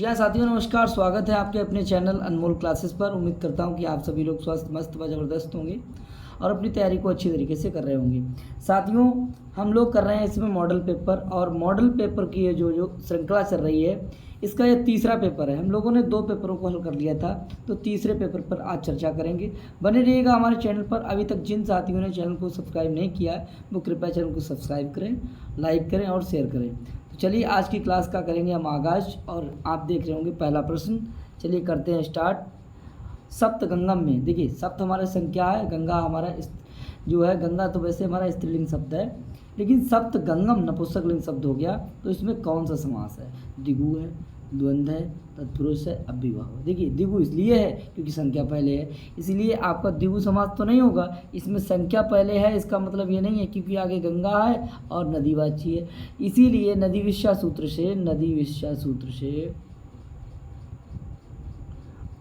जी हाँ साथियों, नमस्कार। स्वागत है आपके अपने चैनल अनमोल क्लासेस पर। उम्मीद करता हूँ कि आप सभी लोग स्वस्थ, मस्त व ज़बरदस्त होंगे और अपनी तैयारी को अच्छी तरीके से कर रहे होंगे। साथियों, हम लोग कर रहे हैं इसमें मॉडल पेपर, और मॉडल पेपर की ये जो श्रृंखला चल रही है, इसका ये तीसरा पेपर है। हम लोगों ने 2 पेपरों को हल कर लिया था, तो तीसरे पेपर पर आज चर्चा करेंगे। बने रहिएगा हमारे चैनल पर। अभी तक जिन साथियों ने चैनल को सब्सक्राइब नहीं किया है, वो कृपया चैनल को सब्सक्राइब करें, लाइक करें और शेयर करें। चलिए आज की क्लास का करेंगे हम आगाज, और आप देख रहे होंगे पहला प्रश्न। चलिए करते हैं स्टार्ट। सप्तगंगम में, देखिए सप्त हमारा संख्या है, गंगा हमारा जो है, गंगा तो वैसे हमारा स्त्रीलिंग शब्द है, लेकिन सप्तगंगम नपुंसकलिंग शब्द हो गया, तो इसमें कौन सा समास है? द्विगु है, द्वंद्व है, तत्पुरुष है, अव्ययभाव है। देखिए द्विगु इसलिए है क्योंकि संख्या पहले है, इसीलिए आपका द्विगु समास तो नहीं होगा। इसमें संख्या पहले है, इसका मतलब ये नहीं है क्योंकि आगे गंगा है और नदीवाची है, इसीलिए नदी विषया सूत्र से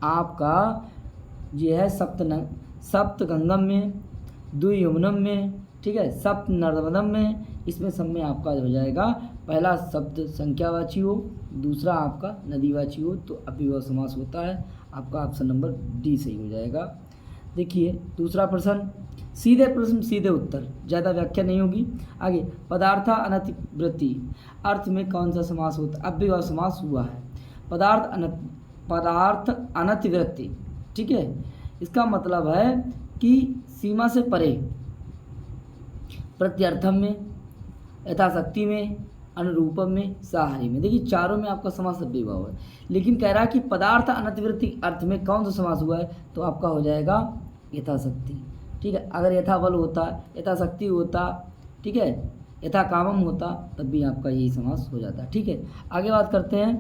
आपका ये है सप्तगंगम में, द्वियुम्नम में, ठीक है, सप्त नर्मदम में। इसमें सब में आपका हो जाएगा पहला शब्द संख्यावाची हो, दूसरा आपका नदीवाची हो, तो अव्ययभाव समास होता है। आपका ऑप्शन नंबर डी सही हो जाएगा। देखिए दूसरा प्रश्न, सीधे प्रश्न सीधे उत्तर, ज़्यादा व्याख्या नहीं होगी। आगे, पदार्थ अनतिवृत्ति अर्थ में कौन सा समास होता है? अव्ययभाव समास हुआ है। पदार्थ अनतिवृत्ति, ठीक है, इसका मतलब है कि सीमा से परे, प्रत्यर्थम में, यथाशक्ति में, अनुरूपम में, सहारी में। देखिए चारों में आपका समास अव्ययभाव है, लेकिन कह रहा है कि पदार्थ अनतिवृत्ति अर्थ में कौन सा समास हुआ है, तो आपका हो जाएगा यथाशक्ति। ठीक है, अगर यथाबल होता, यथाशक्ति होता, ठीक है, यथा कामम होता, तब भी आपका यही समास हो जाता। ठीक है, आगे बात करते हैं।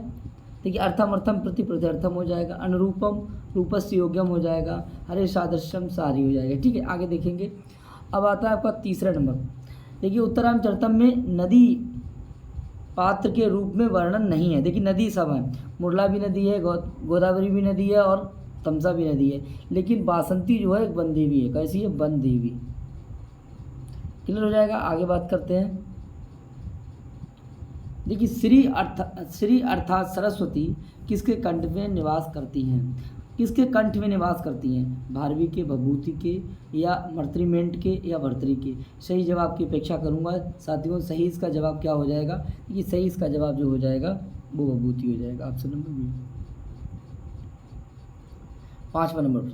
देखिए अर्थम अर्थम प्रति प्रत्यर्थम हो जाएगा, अनुरूपम रूपस्य योग्यम हो जाएगा, हरे सादृश्यम सारी हो जाएगा। ठीक है, आगे देखेंगे। अब आता है आपका तीसरा नंबर। देखिए उत्तरांचर्तम में नदी पात्र के रूप में वर्णन नहीं है। देखिए नदी सब है, मुरला भी नदी है, गोदावरी भी नदी है और तमसा भी नदी है, लेकिन बासंती जो है एक वन देवी है। कैसी है? वन देवी। क्लियर हो जाएगा। आगे बात करते हैं। देखिए श्री अर्थात सरस्वती किसके कंठ में निवास करती हैं? किसके कंठ में निवास करती हैं? भारवी के, भभूति के, या मर्त्रिमेंट के, या भर्तरी के? सही जवाब की अपेक्षा करूंगा साथियों। सही इसका जवाब क्या हो जाएगा? ये सही इसका जवाब जो हो जाएगा वो भभूति हो जाएगा। Option number B. 5वां नंबर,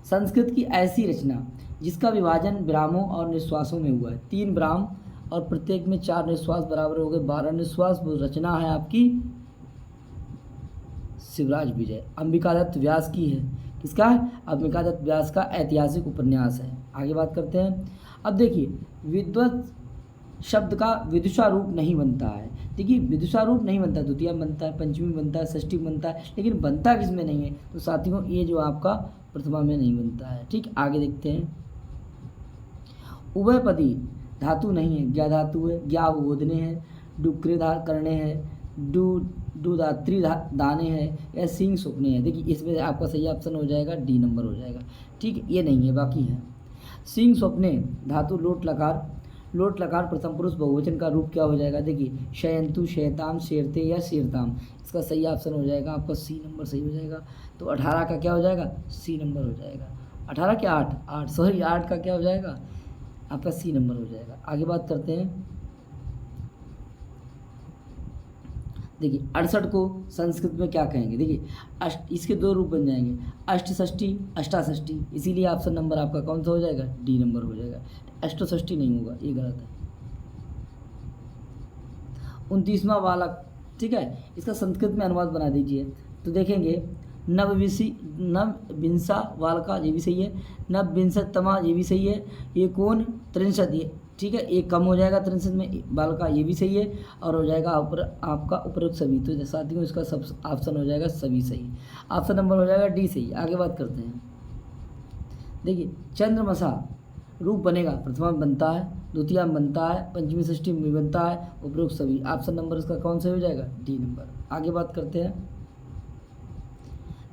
संस्कृत की ऐसी रचना जिसका विभाजन विरामों और निश्वासों में हुआ है। 3 विराम और प्रत्येक में 4 निश्वास बराबर हो गए 12 निश्वास। वो रचना है आपकी शिवराज विजय, अंबिकादत्त व्यास की है। किसका है? अंबिकादत्त व्यास का ऐतिहासिक उपन्यास है। आगे बात करते हैं। अब देखिए विद्वत शब्द का विदुषा रूप नहीं बनता है। देखिए विदुषा रूप नहीं बनता, द्वितीया बनता है, पंचमी बनता है, षष्ठी बनता है, लेकिन बनता किसमें नहीं है? तो साथियों ये जो आपका प्रथमा में नहीं बनता है। ठीक, आगे देखते हैं। उभयपदी धातु नहीं है, ज्ञा धातु है, ज्ञा बोधने है, डुक्रे करने हैं, डूदात्री दाने हैं, या सिंह सुपने हैं। देखिए इसमें आपका सही ऑप्शन हो जाएगा डी नंबर हो जाएगा। ठीक, ये नहीं है, बाकी है। सिंह स्वप्ने धातु लोट लकार प्रथम पुरुष बहुवचन का रूप क्या हो जाएगा? देखिए शयंतु, शयताम, शेरते या शेरताम। इसका सही ऑप्शन हो जाएगा आपका सी नंबर सही हो जाएगा। तो 18 का क्या हो जाएगा? सी नंबर हो जाएगा। 18 क्या 8 सॉरी 8 का क्या हो जाएगा? आपका सी नंबर हो जाएगा। आगे बात करते हैं। देखिए 68 को संस्कृत में क्या कहेंगे? देखिए इसके 2 रूप बन जाएंगे, अष्टषष्ठी, अष्टाषष्ठी। इसीलिए ऑप्शन नंबर आपका कौन सा हो जाएगा? डी नंबर हो जाएगा। अष्टषष्ठी नहीं होगा, ये गलत है। 29वां बालक, ठीक है, इसका संस्कृत में अनुवाद बना दीजिए। तो देखेंगे नवविंसा बालका, ये भी सही है। नवविंशतमा, ये भी सही है। ये कौन? 63, ये ठीक है, एक कम हो जाएगा 63 में बालका, ये भी सही है। और हो जाएगा आपका उपरोक्त सभी। तो साथियों इसका सब ऑप्शन हो जाएगा सभी सही। ऑप्शन नंबर हो जाएगा डी सही। आगे बात करते हैं। देखिए चंद्रमसा रूप बनेगा, प्रथमा में बनता है, द्वितीया में बनता है, पंचमी षष्ठी में बनता है, उपरोक्त सभी। ऑप्शन नंबर इसका कौन सा हो जाएगा? D number. आगे बात करते हैं।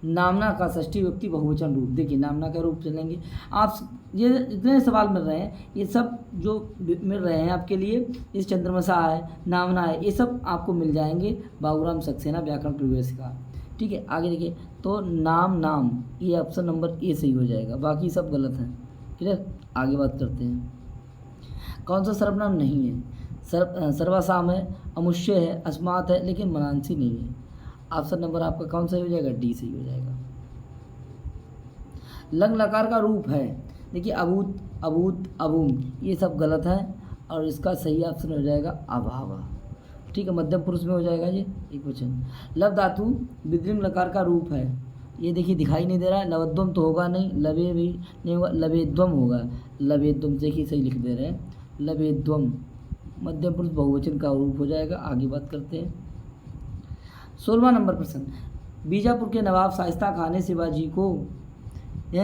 नामना का षष्ठी विभक्ति बहुवचन रूप। देखिए नामना का रूप चलेंगे आप, ये जितने सवाल मिल रहे हैं ये सब जो मिल रहे हैं आपके लिए, इस चंद्रमसा है, नामना है, ये सब आपको मिल जाएंगे बाबूराम सक्सेना व्याकरण प्रवेश का। ठीक है, आगे देखिए तो नाम, ये ऑप्शन नंबर ए सही हो जाएगा, बाकी सब गलत हैं। क्लियर, आगे बात करते हैं। कौन सा सर्वनाम नहीं है? सर्वासाम है, अमुष्य है, अस्मात है, लेकिन मनांसी नहीं है। ऑप्शन नंबर आपका कौन सा हो जाएगा? डी सही हो जाएगा। लंग लकार का रूप है, देखिए अभूत, अभूत, अभूम, ये सब गलत है और इसका सही ऑप्शन हो जाएगा अभावा। ठीक है, मध्यम पुरुष में हो जाएगा ये एक वचन। लव धातु विद्रिंग लकार का रूप है, ये देखिए दिखाई नहीं दे रहा है, लवद्वम तो होगा नहीं, लवे भी नहीं होगा, लवेद्वम होगा, लवेद्वम देखिए सही लिख दे रहे हैं, लवेद्वम मध्यम पुरुष बहुवचन का रूप हो जाएगा। आगे बात करते हैं। 16वां नंबर प्रश्न, बीजापुर के नवाब शाइस्ता खान ने शिवाजी को कह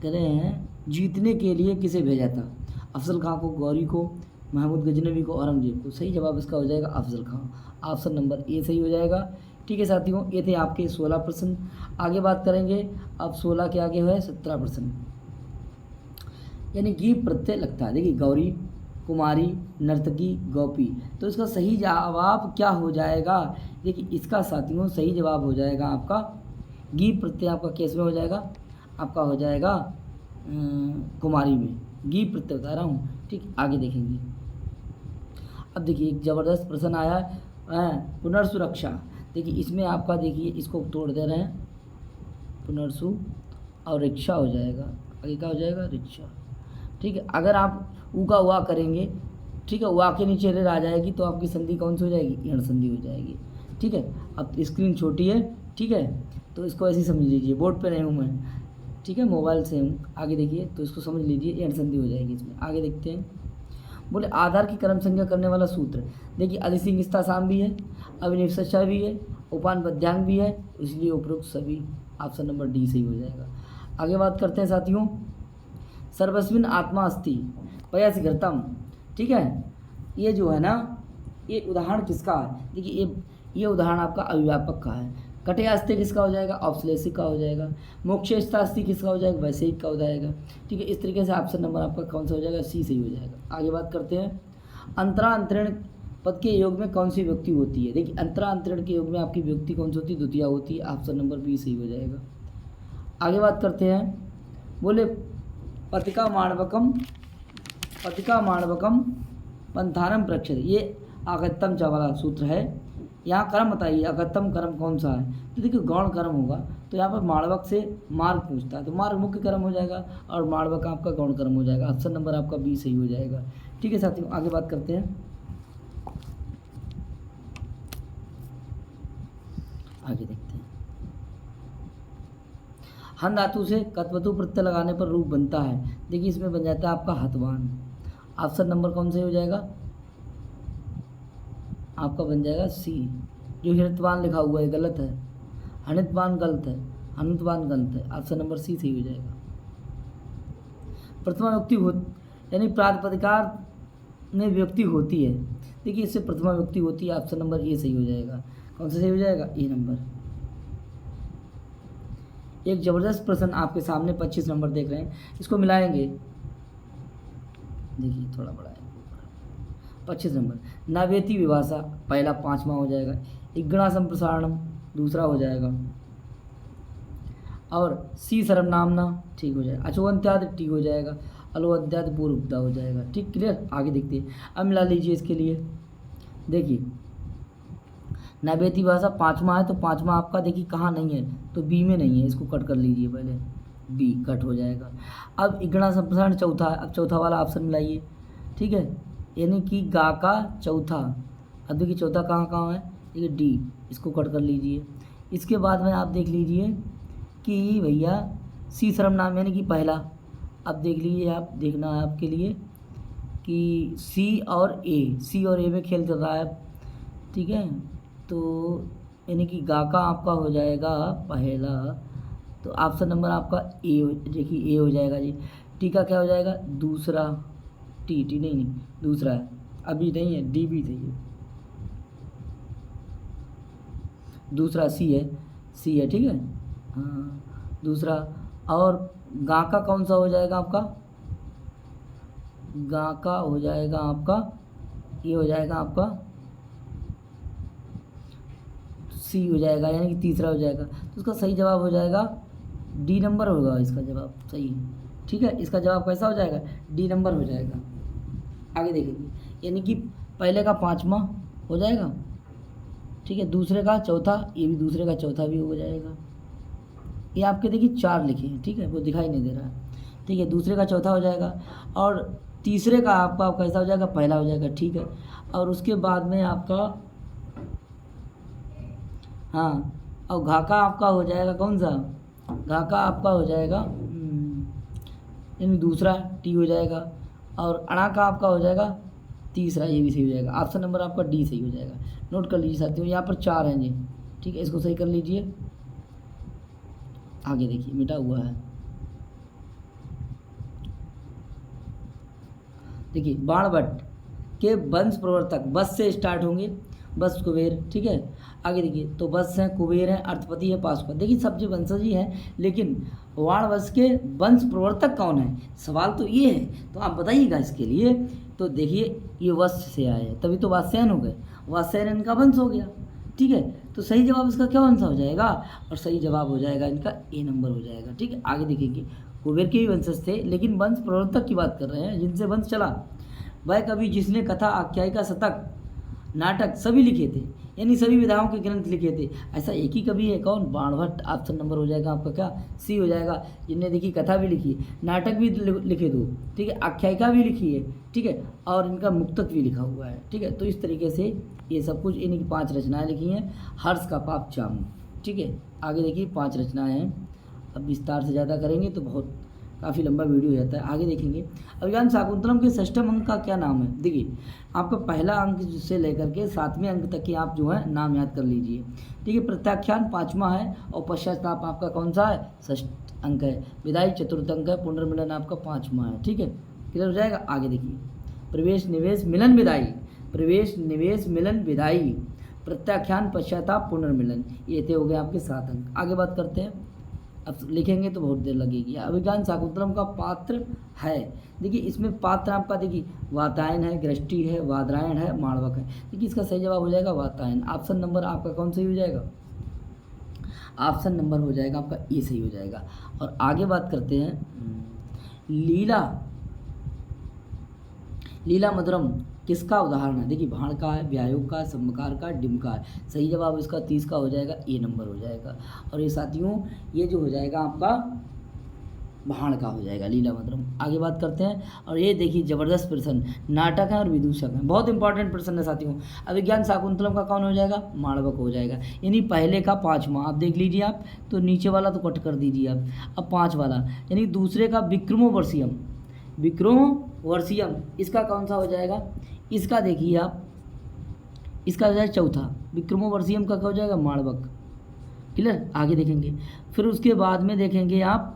रहे हैं जीतने के लिए किसे भेजा था? अफजल खां को, गौरी को, महमूद गजनवी को, औरंगजेब को। सही जवाब इसका हो जाएगा अफजल खां, ऑप्शन नंबर ए सही हो जाएगा। ठीक है साथियों, ये थे आपके 16 प्रश्न। आगे बात करेंगे अब 16 के आगे है 17 प्रश्न, यानी गी प्रत्यय लगता है। देखिए गौरी, कुमारी, नर्तकी, गोपी, तो इसका सही जवाब क्या हो जाएगा? देखिए इसका साथियों सही जवाब हो जाएगा आपका गी प्रत्यय, आपका केस में हो जाएगा, आपका हो जाएगा कुमारी में, गी प्रत्यय बता रहा हूँ। ठीक, आगे देखेंगे। अब देखिए एक ज़बरदस्त प्रश्न आया है, पुनर्सुरक्षा। देखिए इसमें आपका देखिए इसको तोड़ दे रहे हैं, पुनर्सु और रिक्शा हो जाएगा, आगे क्या हो जाएगा? रिक्शा। ठीक है, अगर आप ऊ का उआ करेंगे, ठीक है, उआ के नीचे रेर आ जाएगी तो आपकी संधि कौन सी हो जाएगी? यण संधि हो जाएगी। ठीक है, अब स्क्रीन छोटी है, ठीक है, तो इसको ऐसे ही समझ लीजिए, बोर्ड पे नहीं हूँ मैं, ठीक है, मोबाइल से हूँ। आगे देखिए तो इसको समझ लीजिए, यण संधि हो जाएगी इसमें। आगे देखते हैं, बोले आधार की क्रम संख्या करने वाला सूत्र। देखिए अधिसिंग इस्तासाम भी है, अभिनिवेशा भी है, उपान बद्यांग भी है, इसलिए उपरोक्त सभी ऑप्शन नंबर डी सही हो जाएगा। आगे बात करते हैं साथियों, सर्वस्मिन आत्मा अस्ति पयासी घृतम। ठीक है, ये जो है ना, ये उदाहरण किसका है? देखिए ये उदाहरण आपका अभिव्यापक का है। कटयास्ते किसका हो जाएगा? औपश्लेषिक का हो जाएगा। मोक्षेस्तास्ति किसका हो जाएगा? वैसेयिक का हो जाएगा। ठीक है, इस तरीके से ऑप्शन नंबर आपका कौन सा हो जाएगा? सी सही हो जाएगा। आगे बात करते हैं, अंतरा अंतरण पद के योग में कौन सी विभक्ति होती है? देखिए अंतरा अंतरण के योग में आपकी विभक्ति कौन सी होती है? द्वितीया होती है, ऑप्शन नंबर बी सही हो जाएगा। आगे बात करते हैं, बोले पतिका माणवकम पंथानम प्रक्षत, ये आगतम चा वाला सूत्र है। यहाँ कर्म बताइए, अगतम कर्म कौन सा है? तो देखिए गौण कर्म होगा, तो यहाँ पर माणवक से मार्ग पूछता है, तो मार्ग मुख्य कर्म हो जाएगा और माणवक आपका गौण कर्म हो जाएगा। ऑप्शन नंबर आपका बी सही हो जाएगा। ठीक है साथियों, आगे बात करते हैं, आगे देखते हैं। हन धातु से कतवतु प्रत्यय लगाने पर रूप बनता है। देखिए इसमें बन जाता है आपका हतवान। ऑप्शन नंबर कौन सही हो जाएगा? आपका बन जाएगा सी। जो हिरतवान लिखा हुआ है गलत है, हनितवान गलत है, हनुतवान गलत है, ऑप्शन नंबर सी सही हो जाएगा। प्रथमा विभक्ति हो यानी प्रातिपदिकार में विभक्ति होती है। देखिए इससे प्रथमा विभक्ति होती है, ऑप्शन नंबर ए सही हो जाएगा। कौन सा सही हो जाएगा? ए नंबर। एक जबरदस्त प्रश्न आपके सामने 25 नंबर देख रहे हैं, इसको मिलाएंगे। देखिए थोड़ा बड़ा है, 25 नंबर नावेती विभाषा पहला 5वां हो जाएगा, इग्गणा संप्रसारणम दूसरा हो जाएगा, और सी सर्वनामना ठीक हो जाएगा, अचोअंत्यादि ठीक हो जाएगा, अलोअध्यादि पूर्वदा हो जाएगा। ठीक, क्लियर। आगे देखते हैं, अब मिला लीजिए इसके लिए। देखिए नावेती भाषा 5वां है, तो 5वां आपका देखिए कहाँ नहीं है, तो बी में नहीं है, इसको कट कर लीजिए, पहले बी कट हो जाएगा। अब इग्गणा संप्रसारण चौथा है, अब चौथा वाला ऑप्शन मिलाइए। ठीक है, यानी कि गा का चौथा, अब देखिए चौथा कहाँ कहाँ है, देखिए डी, इसको कट कर लीजिए। इसके बाद में आप देख लीजिए कि भैया सी सर्वनाम यानी कि पहला, अब देख लीजिए, आप देखना है आपके लिए कि सी और ए में खेल चल रहा है। ठीक है, तो यानी कि गा का आपका हो जाएगा पहला, तो ऑप्शन नंबर आपका ए, देखिए ए हो जाएगा जी। टी का क्या हो जाएगा? दूसरा, टी नहीं दूसरा है, अभी नहीं है, डी भी सही है, दूसरा सी है, सी है, ठीक है। हाँ, दूसरा। और गा का कौन सा हो जाएगा आपका, गा का हो जाएगा आपका, ये हो जाएगा आपका सी हो जाएगा, यानी कि तीसरा हो जाएगा। तो इसका सही जवाब हो जाएगा डी नंबर होगा इसका जवाब, सही, ठीक है। इसका जवाब कैसा हो जाएगा, डी नंबर हो जाएगा। आगे देखेंगे, यानी कि पहले का पाँचवा हो जाएगा, ठीक है, दूसरे का चौथा, ये भी दूसरे का चौथा भी हो जाएगा। ये आपके देखिए 4 लिखे हैं, ठीक है, वो दिखाई नहीं दे रहा है, ठीक है, दूसरे का चौथा हो जाएगा। और तीसरे का आपका कैसा हो जाएगा, पहला हो जाएगा, ठीक है। और उसके बाद में आपका, हाँ, और घा का आपका हो जाएगा कौन सा, घा का आपका हो जाएगा यानी दूसरा टी हो जाएगा। और अड़ा का आपका हो जाएगा तीसरा, ये भी सही हो जाएगा। ऑप्शन नंबर आपका डी सही हो जाएगा। नोट कर लीजिए साथियों, यहाँ पर 4 हैं जी, ठीक है, इसको सही कर लीजिए। आगे देखिए मिटा हुआ है, देखिए बाणभट्ट के वंश प्रवर्तक बस से स्टार्ट होंगे, बस कुबेर, ठीक है। आगे देखिए, तो बस है, कुबेर है, अर्थपति है, पाशुपत, देखिए सब जो वंशज ही हैं, लेकिन वाण वंश के वंश प्रवर्तक कौन है, सवाल तो ये है, तो आप बताइएगा इसके लिए। तो देखिए ये वत्स से आए हैं, तभी तो वात्स्यायन हो गए, वात्स्यायन इनका वंश हो गया, ठीक है। तो सही जवाब इसका क्या वंश हो जाएगा, और सही जवाब हो जाएगा इनका ए नंबर हो जाएगा, ठीक है। आगे देखेंगे, कुबेर के भी वंशज थे, लेकिन वंश प्रवर्तक की बात कर रहे हैं, जिनसे वंश चला, वह कवि जिसने कथा, आख्यायिका, शतक, नाटक सभी लिखे थे, यानी सभी विधाओं के ग्रंथ लिखे थे। ऐसा एक ही कवि है, कौन, बाणभट्ट। ऑप्शन नंबर हो जाएगा आपका क्या, सी हो जाएगा। जिनने देखिए कथा भी लिखी, नाटक भी लिखे दो, ठीक है, आख्यायिका भी लिखी है, ठीक है, और इनका मुक्तक भी लिखा हुआ है, ठीक है। तो इस तरीके से ये सब कुछ इनकी 5 रचनाएँ लिखी हैं। हर्ष का पाप चाम, ठीक है। आगे देखिए 5 रचनाएँ हैं, अब विस्तार से ज़्यादा करेंगे तो बहुत काफ़ी लंबा वीडियो हो जाता है। आगे देखेंगे, अभिज्ञान शाकुंतलम के षष्ठम अंक का क्या नाम है। देखिए आपका पहला अंक से लेकर के 7वें अंक तक के आप जो है नाम याद कर लीजिए, ठीक है। प्रत्याख्यान 5वां है, और पश्चाताप आपका कौन सा है, षष्ठ अंक है। विदाई चतुर्थ अंक है, पुनर्मिलन आपका 5वां है, ठीक है, क्लियर हो जाएगा। आगे देखिए, प्रवेश निवेश मिलन विदाई, प्रवेश निवेश मिलन विदाई, प्रत्याख्यान पश्चाताप पुनर्मिलन, ये थे हो गए आपके 7 अंक। आगे बात करते हैं, अब लिखेंगे तो बहुत देर लगेगी। अभिज्ञान शाकुंतलम का पात्र है, देखिए इसमें पात्र आपका देखिए वातायन है, गृष्टि है, वादरायण है, माणवक है। देखिए इसका सही जवाब हो जाएगा वातायन। ऑप्शन नंबर आपका कौन सही हो जाएगा, ऑप्शन नंबर हो जाएगा आपका ए सही हो जाएगा। और आगे बात करते हैं, लीला, लीला मधुरम किसका उदाहरण है। देखिए भाण का है, व्यायोग का, सम्मकार का, डिम का है। सही जवाब इसका 30 का हो जाएगा, ए नंबर हो जाएगा। और ये साथियों ये जो हो जाएगा आपका भाण का हो जाएगा, लीला मधुरम। आगे बात करते हैं, और ये देखिए जबरदस्त प्रश्न, नाटक है और विदूषक है, बहुत इंपॉर्टेंट प्रश्न है साथियों। अभिज्ञान शाकुंतलम का कौन हो जाएगा, माणवक हो जाएगा, यानी पहले का 5वां। आप देख लीजिए, आप तो नीचे वाला तो कट कर दीजिए आप, अब 5 वाला, यानी दूसरे का विक्रमोर्वशीयम, विक्रमोर्वशीयम इसका कौन सा हो जाएगा, इसका देखिए आप, इसका हो जाएगा चौथा, विक्रमोर्वशीयम का क्या हो जाएगा, माणवक, क्लियर। आगे देखेंगे, फिर उसके बाद में देखेंगे आप,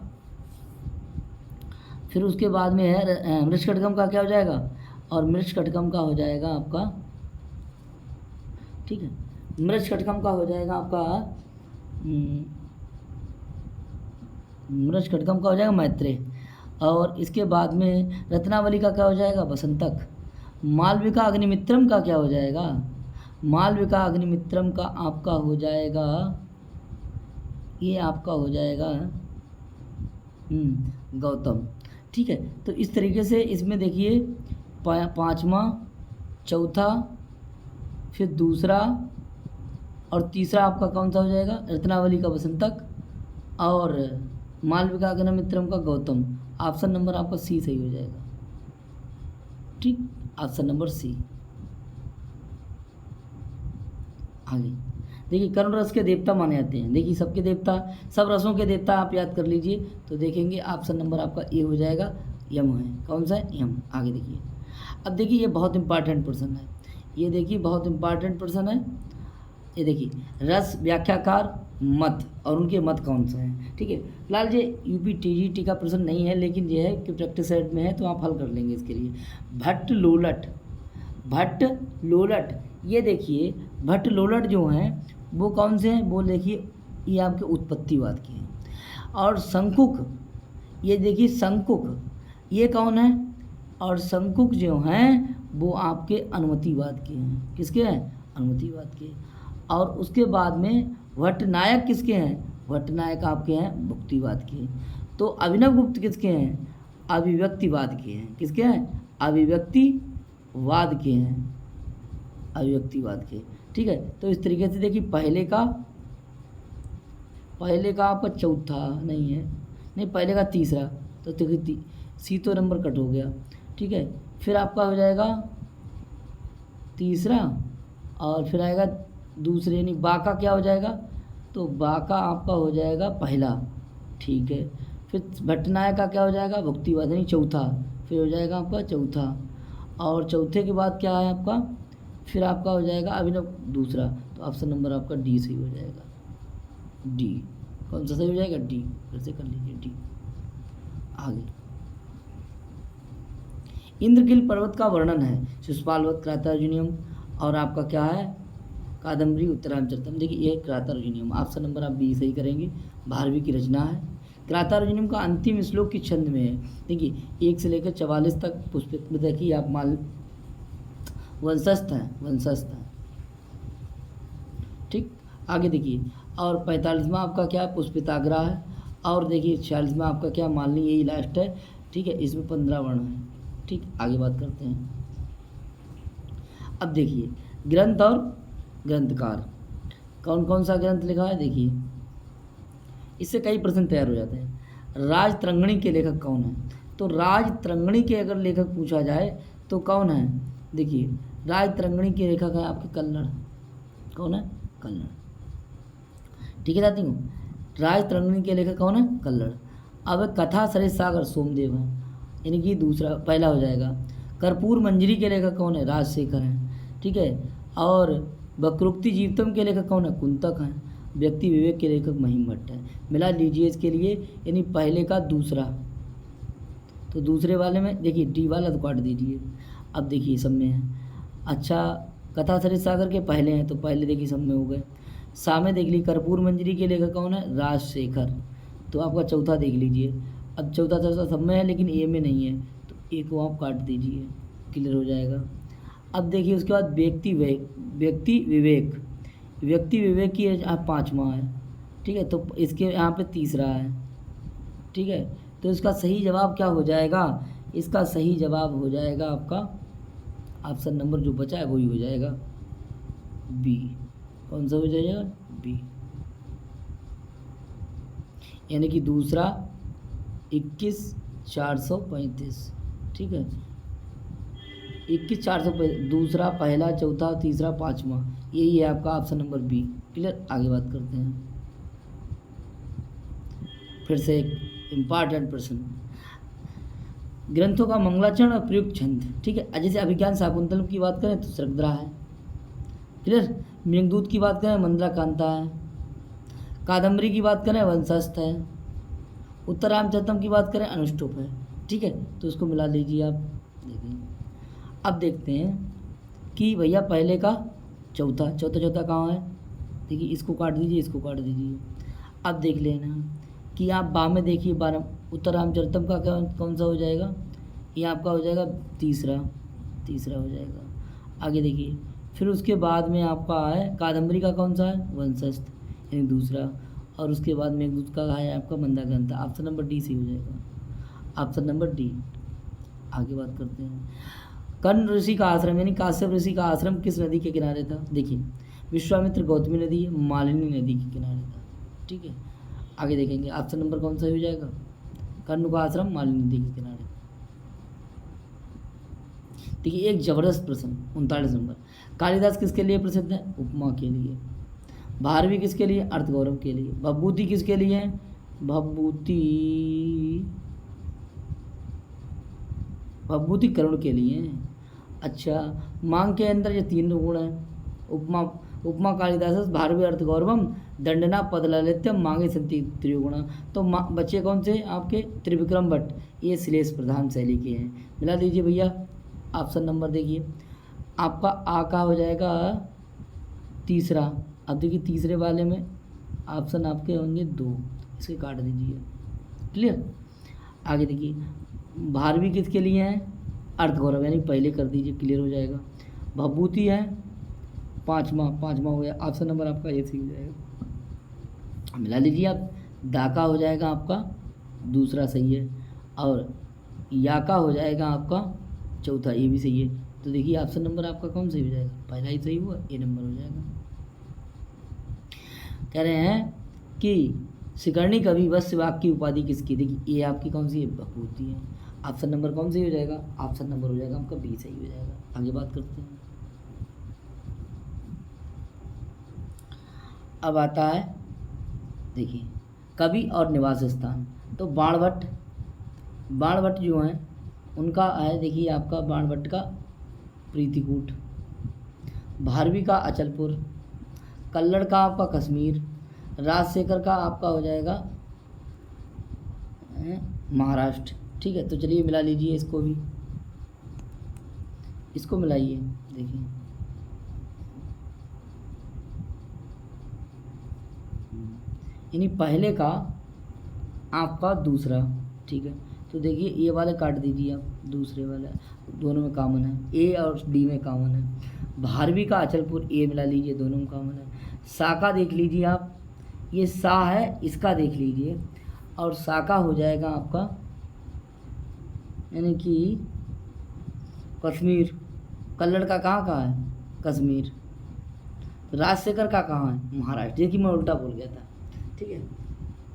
फिर उसके बाद में है मृच्छकटकम का क्या हो जाएगा, और मृच्छकटकम का हो जाएगा आपका, ठीक है, मृच्छकटकम का हो जाएगा आपका, मृच्छकटकम का हो जाएगा मैत्रेय। और इसके बाद में रत्नावली का क्या हो जाएगा, बसंतक। मालविका अग्निमित्रम का क्या हो जाएगा, मालविका अग्निमित्रम का आपका हो जाएगा, ये आपका हो जाएगा गौतम, ठीक है। तो इस तरीके से इसमें देखिए 5वां, चौथा, फिर दूसरा और तीसरा आपका कौन सा हो जाएगा, रत्नावली का बसंतक, और मालविका अग्निमित्रम का गौतम। ऑप्शन नंबर आपका सी सही हो जाएगा, ठीक, ऑप्शन नंबर सी। आगे देखिए, करुण रस के देवता माने जाते हैं, देखिए सबके देवता, सब रसों के देवता आप याद कर लीजिए, तो देखेंगे ऑप्शन नंबर आपका ए हो जाएगा, यम है, कौन सा है, यम। आगे देखिए, अब देखिए ये बहुत इंपॉर्टेंट प्रश्न है, ये देखिए बहुत इंपॉर्टेंट प्रश्न है, ये देखिए रस व्याख्याकार मत, और उनके मत कौन से हैं, ठीक है। फिलहाल ये यूपी टीजीटी का प्रश्न नहीं है, लेकिन ये है कि प्रैक्टिस सेट में है, तो आप हल कर लेंगे इसके लिए। भट्ट लोलट, भट्ट लोलट, ये देखिए भट्ट लोलट जो हैं वो कौन से हैं, वो देखिए ये आपके उत्पत्तिवाद के हैं। और शंकुक, ये देखिए शंकुक, ये कौन है? और शंकुक जो हैं वो आपके अनुमतिवाद के हैं। किसके हैं? अनुमतिवाद के। और उसके बाद में भट्टनायक किसके हैं? भट्टनायक आपके हैं भुक्तिवाद के। तो अभिनव गुप्त किसके हैं? अभिव्यक्तिवाद के हैं। किसके हैं? अभिव्यक्तिवाद के हैं, अभिव्यक्तिवाद के। ठीक है, तो इस तरीके से देखिए पहले का आपका चौथा नहीं है, नहीं पहले का तीसरा, तो देखिए सी तो नंबर कट हो गया। ठीक है, फिर आपका हो जाएगा तीसरा, और फिर आएगा दूसरे, यानी बा का क्या हो जाएगा? तो बा का आपका हो जाएगा पहला। ठीक है, फिर भट्टनायक का क्या हो जाएगा? भुक्तिवाद, यानी चौथा, फिर हो जाएगा आपका चौथा। और चौथे के बाद क्या है आपका? फिर आपका हो जाएगा अभिनव दूसरा। तो ऑप्शन नंबर आपका डी सही हो जाएगा। डी कौन सा सही हो जाएगा? डी। फिर से कर लीजिए डी। आगे इंद्रकील पर्वत का वर्णन है शिशुपालवध, क्रातर्जुनीयम, और आपका क्या है? कादम्बरी, उत्तरामचरितम। देखिए ये क्रातर्जुनीयम, ऑप्शन नंबर आप बी सही करेंगे। भारवी की रचना है। क्रातर्जुनीयम का अंतिम श्लोक किस छंद में है? देखिए 1 से लेकर 44 तक पुष्पित में देखिए आप मान वंशस्थ हैं। ठीक, आगे देखिए, और 45वां आपका क्या है? पुष्पिताग्रा है। और देखिए 46वां आपका क्या? मान ली यही लास्ट है। ठीक है, इसमें 15 वर्ण हैं। ठीक, आगे बात करते हैं। अब देखिए ग्रंथ और ग्रंथकार, कौन कौन सा ग्रंथ लिखा है? देखिए इससे कई प्रश्न तैयार हो जाते हैं। राजतरंगिणी के लेखक कौन है? तो राजतरंगिणी के अगर लेखक पूछा जाए तो कौन है? देखिए राजतरंगिणी के लेखक है आपके कल्लड़। कौन है? कल्लड़। ठीक है साथियों, राजतरंगिणी के लेखक कौन है? कल्लड़। अब कथा सरित सागर सोमदेव है, यानी कि दूसरा, पहला हो जाएगा। कर्पूर मंजरी के लेखक कौन है? राजशेखर हैं। ठीक है, और वक्रोक्ति जीवितम के लेखक कौन है? कुंतक हैं। व्यक्ति विवेक के लेखक महिम भट्ट है। मिला लीजिए इसके लिए, यानी पहले का दूसरा, तो दूसरे वाले में देखिए डी वाला तो काट दीजिए। अब देखिए सब में है। अच्छा, कथा सरित सागर के पहले हैं, तो पहले देखिए सब में हो गए। सामने देख लीजिए कर्पूर मंजरी के लेखक कौन है? राजशेखर, तो आपका चौथा देख लीजिए। अब चौथा सब में है लेकिन ए में नहीं है, तो ए को आप काट दीजिए, क्लियर हो जाएगा। अब देखिए उसके बाद व्यक्ति विवेक की आप 5वां है। ठीक है, तो इसके यहाँ पे तीसरा है। ठीक है, तो इसका सही जवाब क्या हो जाएगा? इसका सही जवाब हो जाएगा आपका ऑप्शन नंबर जो बचा है वही हो जाएगा बी। कौन सा हो जाएगा? बी, यानी कि दूसरा 21,435। ठीक है, 21,435, दूसरा, पहला, चौथा, तीसरा, 5वां, यही है आपका ऑप्शन नंबर बी। क्लियर, आगे बात करते हैं। फिर से एक इम्पॉर्टेंट प्रश्न, ग्रंथों का मंगलाचरण और प्रयुक्त छंद। ठीक है, जैसे अभिज्ञान शाकुंतलम की बात करें तो सर्गद्रा है। क्लियर, मेघदूत की बात करें मंदरा कांता है। कादम्बरी की बात करें वंशस्थ है। उत्तरामचरितम की बात करें अनुष्टुप है। ठीक है, तो इसको मिला लीजिए आप। देखिए अब देखते हैं कि भैया पहले का चौथा कहाँ है? देखिए इसको काट दीजिए, इसको काट दीजिए। अब देख लेना कि आप बा में देखिए, उत्तरामचरितम का कौन सा हो जाएगा? ये आपका हो जाएगा तीसरा हो जाएगा। आगे देखिए, फिर उसके बाद में आपका है कादम्बरी का कौन सा है? वंशस्थ, यानी दूसरा। और उसके बाद मेघदूत का है आपका मंदाग्रंथ। ऑप्शन नंबर डी सही हो जाएगा, ऑप्शन नंबर डी। आगे बात करते हैं। कर्ण ऋषि का आश्रम यानी काश्यप ऋषि का आश्रम किस नदी के किनारे था? देखिए विश्वामित्र गौतमी नदी, मालिनी नदी के किनारे था। ठीक है, आगे देखेंगे ऑप्शन नंबर कौन सा हो जाएगा? कर्ण का आश्रम मालिनी नदी के किनारे। देखिए एक जबरदस्त प्रश्न 39 नंबर, कालिदास किसके लिए प्रसिद्ध है? उपमा के लिए। भारवी किसके लिए? अर्थगौरव के लिए। भवभूति किसके लिए है? भवभूति करुण के लिए। अच्छा, मांग के अंदर ये 3 गुण हैं। उपमा कालिदास भारवी अर्थगौरवम दंडना पदललित्यम मांगे संति त्रिगुणा। तो बच्चे कौन से आपके? त्रिविक्रम भट्ट, ये श्लेष प्रधान शैली के हैं। मिला लीजिए भैया, ऑप्शन नंबर देखिए आपका आ का हो जाएगा तीसरा। अब देखिए तीसरे वाले में ऑप्शन आपके होंगे 2, इसके काट दीजिए। क्लियर। आगे देखिए, भारवी किसके लिए है? अर्धगौरव, यानी पहले कर दीजिए, क्लियर हो जाएगा। भभूति है पाँचवा हो गया, ऑप्शन नंबर आपका ये सही हो जाएगा। मिला लीजिए आप। दाका हो जाएगा आपका दूसरा सही है, और याका हो जाएगा आपका चौथा, ये भी सही है। तो देखिए ऑप्शन नंबर आपका कौन सही हो जाएगा? पहला ही सही हुआ, ए नंबर हो जाएगा। कह रहे हैं कि शिकरणी कवि वत्स वाक की उपाधि किसकी? देखिए ये आपकी कौन सी है? भभूति है। ऑप्शन नंबर कौन सही हो जाएगा? ऑप्शन नंबर हो जाएगा आपका बी सही हो जाएगा। आगे बात करते हैं। अब आता है देखिए कवि और निवास स्थान। तो बाणभट्ट जो हैं उनका है, देखिए आपका बाणभट्ट का प्रीतिकूट, भारवी का अचलपुर, कल्लड़ का आपका कश्मीर, राजशेखर का आपका हो जाएगा महाराष्ट्र। ठीक है, तो चलिए मिला लीजिए इसको भी, इसको मिलाइए। देखिए यानी पहले का आपका दूसरा। ठीक है, तो देखिए ये वाले काट दीजिए आप, दूसरे वाले दोनों में कॉमन है, ए और डी में कॉमन है। भारवी का अचलपुर ए मिला लीजिए, दोनों में कॉमन है। सा का देख लीजिए आप, ये सा है, इसका देख लीजिए, और सा का हो जाएगा आपका यानी कि कश्मीर। कल्लड़ का कहाँ है? कश्मीर। राजशेखर का कहाँ है? महाराष्ट्र। देखिए मैं उल्टा बोल गया था। ठीक है,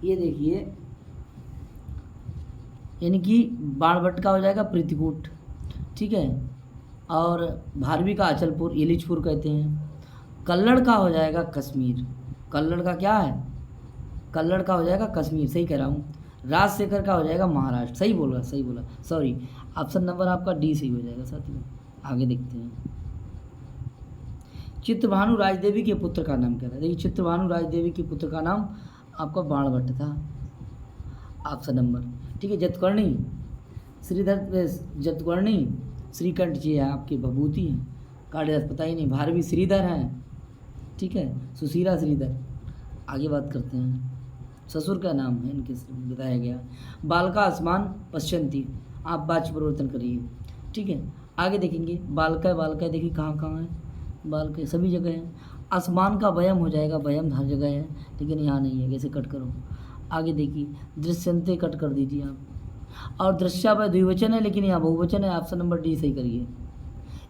ये देखिए यानी कि बाणभट्ट का हो जाएगा प्रीतिकूट। ठीक है, और भारवी का अचलपुर, एलिचपुर कहते हैं। कल्लड़ का हो जाएगा कश्मीर। कल्लड़ का क्या है? कल्लड़ का हो जाएगा कश्मीर, सही कह रहा हूँ। राजशेखर का हो जाएगा महाराष्ट्र, सही बोला सॉरी। ऑप्शन नंबर आपका डी सही हो जाएगा साथियों। आगे देखते हैं। चित्रभानु राजदेवी के पुत्र का नाम क्या था? देखिए चित्रभानु राजदेवी के पुत्र का नाम आपका बाणभट्ट था, ऑप्शन नंबर। ठीक है, जतकर्णी श्रीकंठ जी है आपकी भभूति हैं, कालिदास पता ही नहीं। भारवी श्रीधर हैं। ठीक है, सुशीला श्रीधर। आगे बात करते हैं। ससुर का नाम है इनके बताया गया। बालका आसमान पश्चंती, आप वाच्य परिवर्तन करिए। ठीक है, आगे देखेंगे। बालका देखिए कहाँ है? बालका सभी जगह है। आसमान का वयम हो जाएगा, वयम हर जगह है लेकिन यहाँ नहीं है, कैसे कट करो? आगे देखिए, दृश्यंते कट कर दीजिए आप, और दृश्यावय द्विवचन है लेकिन यहाँ बहुवचन है, ऑप्शन नंबर डी सही करिए।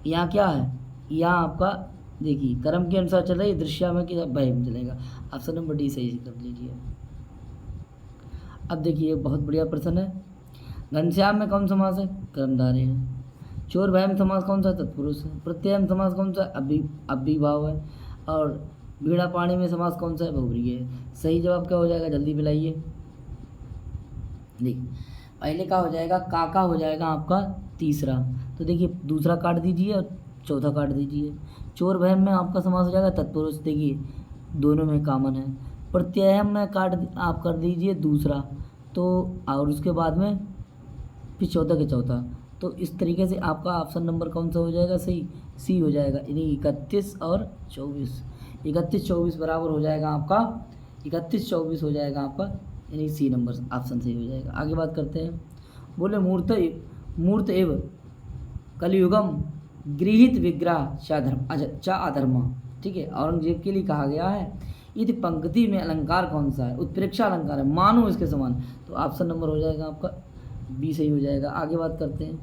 यहाँ क्या है? यहाँ आपका देखिए कर्म के अनुसार चल रहा है, दृश्यावय के वय में चलेगा, ऑप्शन नंबर डी सही कर लीजिए। अब देखिए बहुत बढ़िया प्रश्न है। घनश्याम में कौन समास है? कर्मधारय है। चोर भय में समास कौन सा? तत्पुरुष है। प्रत्यय में समास कौन सा? अभिभाव है। और बीड़ा पाणी में समास कौन सा है? बहुव्रीहि है। सही जवाब क्या हो जाएगा? जल्दी मिलाइए। देखिए पहले का हो जाएगा काका हो जाएगा आपका तीसरा, तो देखिए दूसरा काट दीजिए और चौथा काट दीजिए। चोर भय में आपका समास हो जाएगा तत्पुरुष, देखिए दोनों में कॉमन है। प्रत्यय में आप कर दीजिए दूसरा, तो और उसके बाद में फिर चौथा के चौथा, तो इस तरीके से आपका ऑप्शन नंबर कौन सा हो जाएगा? सही सी हो जाएगा, यानी 31 और 24। 31-24 बराबर हो जाएगा आपका 31-24 हो जाएगा आपका, यानी सी नंबर ऑप्शन सही हो जाएगा। आगे बात करते हैं। बोले मूर्त एव कलयुगम गृहीत विग्रह चा अधर्मा। ठीक है, औरंगजेब के लिए कहा गया है। यदि पंक्ति में अलंकार कौन सा है? उत्प्रेक्षा अलंकार है, मानो इसके समान, तो ऑप्शन नंबर हो जाएगा आपका बी सही हो जाएगा। आगे बात करते हैं।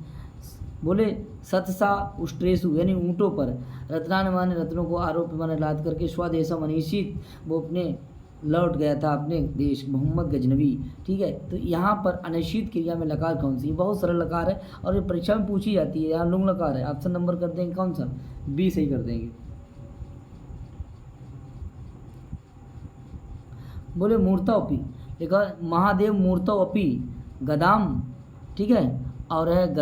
बोले सतसा उष्ट्रेसु यानी ऊँटों पर रत्नान माने रत्नों को आरोप माने लाद करके स्वदेशम अनिश्चित वो अपने लौट गया था अपने देश, मोहम्मद गजनवी। ठीक है, तो यहाँ पर अनिश्चित क्रिया में लकार कौन सी? बहुत सरल लकार है और ये परीक्षा में पूछी जाती है। यहाँ लुंग लकार है, ऑप्शन नंबर कर देंगे कौन सा? बी सही कर देंगे। बोले मूर्ताओपी लिखा महादेव मूर्ताओपी गदाम। ठीक है, और है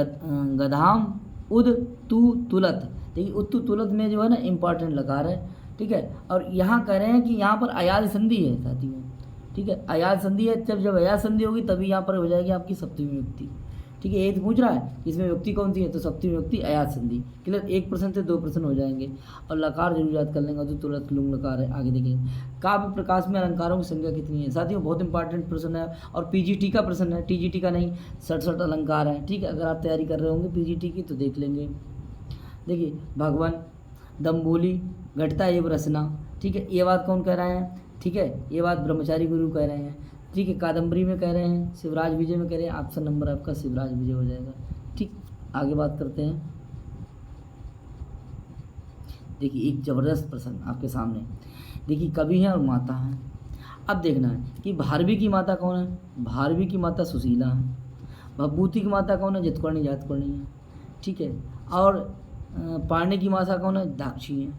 गधाम उद तु तुलत। देखिए उत्तु तुलत में जो है ना इम्पॉर्टेंट लकार है। ठीक है, और यहाँ कह रहे हैं कि यहाँ पर अयाज संधि है साथियों। ठीक है, अयाज संधि है, जब अयाज संधि होगी तभी यहाँ पर हो जाएगी आपकी सप्तमी विभक्ति। ठीक है, यही तो पूछ रहा है इसमें विभक्ति कौन सी है, तो सप्तमी विभक्ति अयात संधि। क्लियर, 1 प्रश्न से 2 प्रश्न हो जाएंगे। और लकार जरूर याद कर लेंगे, तो तुरंत लुंग लकार है। आगे देखेंगे, काव्य प्रकाश में अलंकारों की संख्या कितनी है। साथियों बहुत इंपॉर्टेंट प्रश्न है, और पीजीटी का प्रश्न है, टीजीटी का नहीं। 67 अलंकार है। ठीक है, अगर आप तैयारी कर रहे होंगे पीजीटी की तो देख लेंगे। देखिए, भगवान, दम्बोली, घटता एवं रचना। ठीक है, ये बात कौन कह रहा है, ठीक है, ये बात ब्रह्मचारी गुरु कह रहे हैं। ठीक है, कादम्बरी में कह रहे हैं, शिवराज विजय में कह रहे हैं। ऑप्शन नंबर आपका शिवराज विजय हो जाएगा। ठीक, आगे बात करते हैं। देखिए, एक जबरदस्त प्रश्न आपके सामने। देखिए, कवि हैं और माता हैं। अब देखना है कि भारवी की माता कौन है। भारवी की माता सुशीला है। भभूति की माता कौन है, जितकर्णी जातकर्णी है। ठीक है, और पाणि की माता कौन है, दाक्षी है।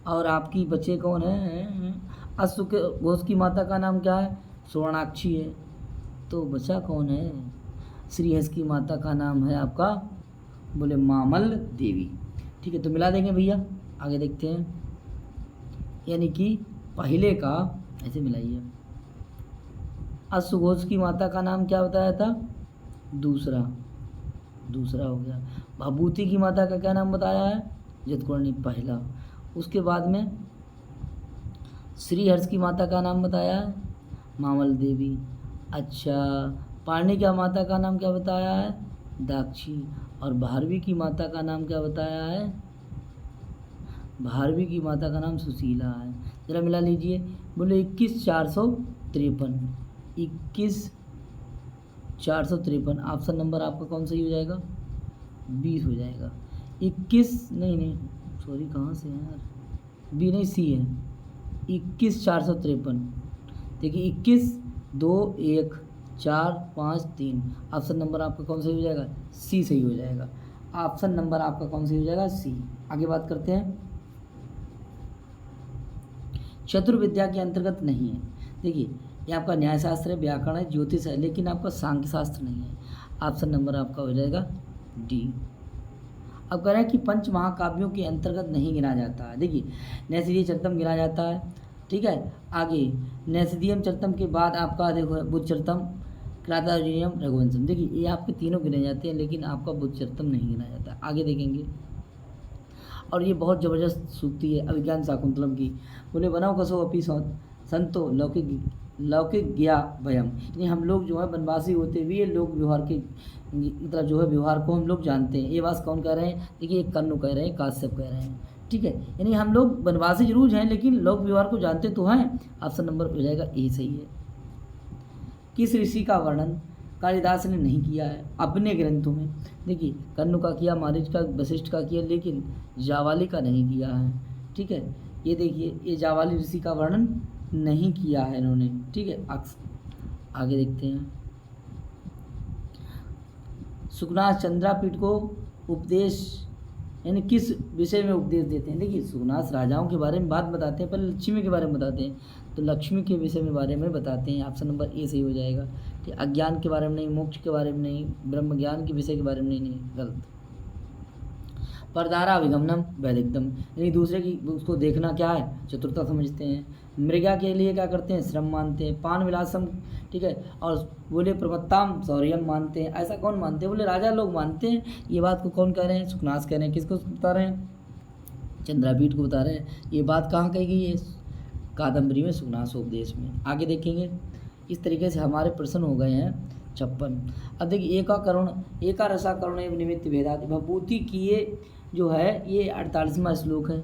और आपकी बच्चे कौन है, अश्व के घोष की माता का नाम क्या है, स्वर्णाक्षी है। तो बचा कौन है, श्रीहस की माता का नाम है आपका, बोले मामल देवी। ठीक है, तो मिला देंगे भैया। आगे देखते हैं, यानी कि पहले का ऐसे मिलाइए। अश्वघोष की माता का नाम क्या बताया था, दूसरा हो गया। भभूति की माता का क्या नाम बताया है, जितकर्णी, पहला। उसके बाद में श्रीहर्ष की माता का नाम बताया है, मामल देवी। अच्छा, पाणि की माता का नाम क्या बताया है, दाक्षी। और भारवी की माता का नाम क्या बताया है, भारवी की माता का नाम सुशीला है। जरा मिला लीजिए, बोले 21,453। 21,453 ऑप्शन नंबर आपका कौन सही हो जाएगा, 20 हो जाएगा। 21 नहीं सॉरी, कहाँ से है यार, बी नहीं, सी है। 21,453। देखिए, 21, 2, 1, 4, 5, 3। ऑप्शन नंबर आपका कौन सही हो जाएगा, सी सही हो जाएगा। ऑप्शन नंबर आपका कौन सही हो जाएगा, सी। आगे बात करते हैं, चतुर्विद्या के अंतर्गत नहीं है। देखिए, ये आपका न्यायशास्त्र है, व्याकरण है, ज्योतिष है, लेकिन आपका सांख्य शास्त्र नहीं है। ऑप्शन नंबर आपका हो जाएगा डी। अब कह रहे हैं कि पंच महाकाव्यों के अंतर्गत नहीं गिना जाता है। देखिए, नैषधीय चरितम गिना जाता है। ठीक है, आगे नैषधीयम चरितम के बाद आपका देखो बुद्धचरितम, क्रातार्जुनीयम, रघुवंशम। देखिए, ये आपके तीनों गिने जाते हैं, लेकिन आपका बुद्धचरितम नहीं गिना जाता। आगे देखेंगे, और ये बहुत ज़बरदस्त सूक्ति है अभिज्ञान शाकुंतलम की। बोले बनाओ कसो अपी संतो लौकिक ज्ञा भयम। यानी हम लोग जो है वनवासी होते हुए लोक व्यवहार के मतलब जो है व्यवहार को हम लोग जानते हैं। ये बात कौन कह रहे हैं, देखिए, एक कन्नु कह रहे हैं, काश्यप कह रहे हैं। ठीक है, यानी हम लोग वनवासी जरूर हैं, लेकिन लोक व्यवहार को जानते तो हैं। ऑप्शन नंबर हो जाएगा ए सही है। किस ऋषि का वर्णन कालिदास ने नहीं किया है अपने ग्रंथों में। देखिए, कन्नु का किया, मारीच का, वशिष्ठ का किया, लेकिन जावाली का नहीं किया है। ठीक है, ये देखिए, ये जावाली ऋषि का वर्णन नहीं किया है इन्होंने। ठीक है, आगे देखते हैं, सुखनाथ चंद्रापीठ को उपदेश यानी किस विषय में उपदेश देते हैं। देखिए, सुखनाथ राजाओं के बारे में बात बताते हैं, पर लक्ष्मी के बारे में बताते हैं, तो लक्ष्मी के विषय में बारे में बताते हैं। ऑप्शन नंबर ए सही हो जाएगा। ठीक, अज्ञान के बारे में नहीं, मोक्ष के बारे में नहीं, ब्रह्म ज्ञान के विषय के बारे में नहीं, गलत। परदारा अभिगमनम वैदिकदम, यानी दूसरे की उसको देखना क्या है, चतुरता समझते हैं। मृगा के लिए क्या करते हैं, श्रम मानते हैं। पान विलासम, ठीक है, और बोले प्रमत्ताम शौर्यम मानते हैं। ऐसा कौन मानते हैं, बोले राजा लोग मानते हैं। ये बात को कौन कह रहे हैं, सुखनाथ कह रहे हैं। किसको बता रहे हैं, चंद्रापीठ को बता रहे हैं। ये बात कहाँ कही गई है, कादम्बरी में, सुखनाथ उपदेश में। आगे देखेंगे, इस तरीके से हमारे प्रश्न हो गए हैं 56। अब देखिए, एका रसा करुण एवं निमित्त भेदादि भभूति की ये जो है ये 48वां श्लोक है,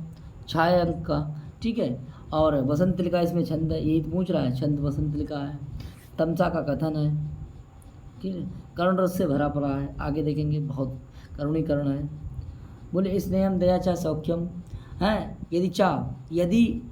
6 अंक का। ठीक है, और वसंत लिखा इसमें छंद है, यही तो पूछ रहा है, छंद वसंत लिखा है। तमसा का कथन है, ठीक है, करुण रस से भरा पड़ा है। आगे देखेंगे, बहुत करुणीकरण है। बोले स्नेहम दया चा सौख्यम है, यदि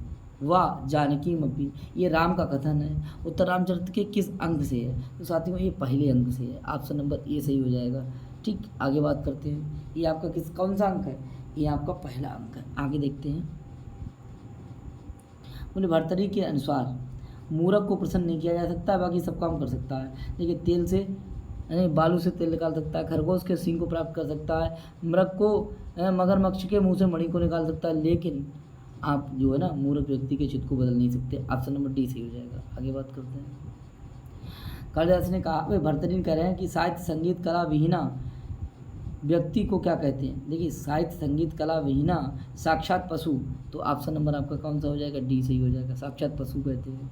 वाह जानकी मपी, ये राम का कथन है। उत्तर रामचरित के किस अंक से है, तो साथियों ये पहले अंक से है। ऑप्शन नंबर ए सही हो जाएगा। ठीक, आगे बात करते हैं, ये आपका कौन सा अंक है, ये आपका पहला अंक है। आगे देखते हैं, बोले भर्तरी के अनुसार मूरख को प्रसन्न नहीं किया जा सकता, बाकी सब काम कर सकता है। देखिए, तेल से यानी बालू से तेल निकाल सकता है, खरगोश के सींग को प्राप्त कर सकता है, मृग को मगरमच्छ के मुंह से मणि को निकाल सकता है, लेकिन आप जो है ना मूर्ख व्यक्ति के चित्त को बदल नहीं सकते। ऑप्शन नंबर डी सही हो जाएगा। आगे बात करते हैं, कालिदास ने कहा, वे भर्तृहरि कह रहे हैं कि साहित्य संगीत कला विहीना व्यक्ति को क्या कहते हैं। देखिए साहित्य संगीत कला विहीना साक्षात पशु, तो ऑप्शन नंबर आपका कौन सा हो जाएगा, डी सही हो जाएगा, साक्षात पशु कहते हैं।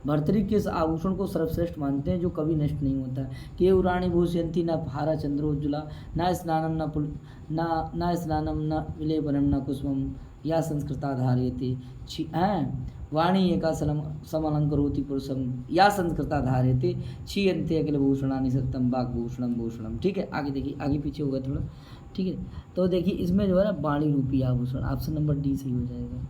भर्तृहरि किस आभूषण को सर्वश्रेष्ठ मानते हैं जो कभी नष्ट नहीं होता है। के उराणी भूषयंती न भारा चंद्रोज्ज्वला न स्नानम न स्नानम न विलेपनम न कुसुमम या संस्कृता धार्यते वाणी एका समलंकरोति पुरुषम या संस्कृता धार्यते क्षीयन्ते अखिल भूषणानि सत्यम वाग्भूषणम भूषणम। ठीक है, आगे देखिए, आगे पीछे होगा थोड़ा। ठीक है, तो देखिए इसमें जो है ना वाणी रूपी आभूषण, ऑप्शन नंबर डी सही हो जाएगा।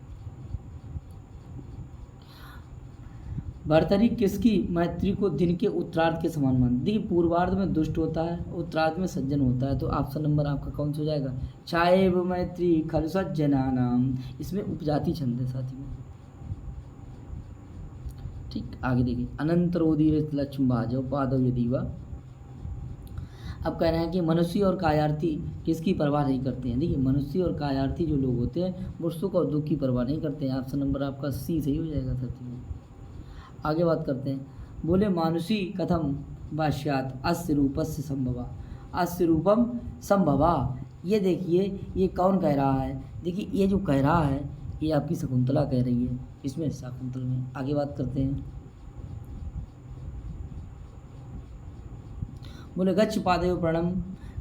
भर्तृहरि किसकी मैत्री को दिन के उत्तरार्ध के समान मानते। देखिए पूर्वार्ध में दुष्ट होता है, उत्तरार्ध में सज्जन होता है, तो ऑप्शन नंबर आपका कौन सा हो जाएगा, चाएव मैत्री खलु सज्जनानाम, इसमें उपजाति छंद है साथी में। ठीक, आगे देखिए, अनंतरोदीर लक्ष्म भाजो पादव यदीवा। अब कह रहे हैं कि मनुष्य और कायार्थी किसकी परवाह नहीं करते हैं। देखिए मनुष्य और कायार्थी जो लोग होते हैं वो सुख और दुख की परवाह नहीं करते हैं, ऑप्शन नंबर आपका सी सही हो जाएगा साथी में। आगे बात करते हैं, बोले मानुषी कथम भाष्यात अस्य रूपस्य संभवा, अस्य रूपम संभवा। ये देखिए ये कौन कह रहा है, देखिए ये जो कह रहा है ये आपकी शकुंतला कह रही है, इसमें शाकुंतल में। आगे बात करते हैं, बोले गच्छ पादेव प्रणम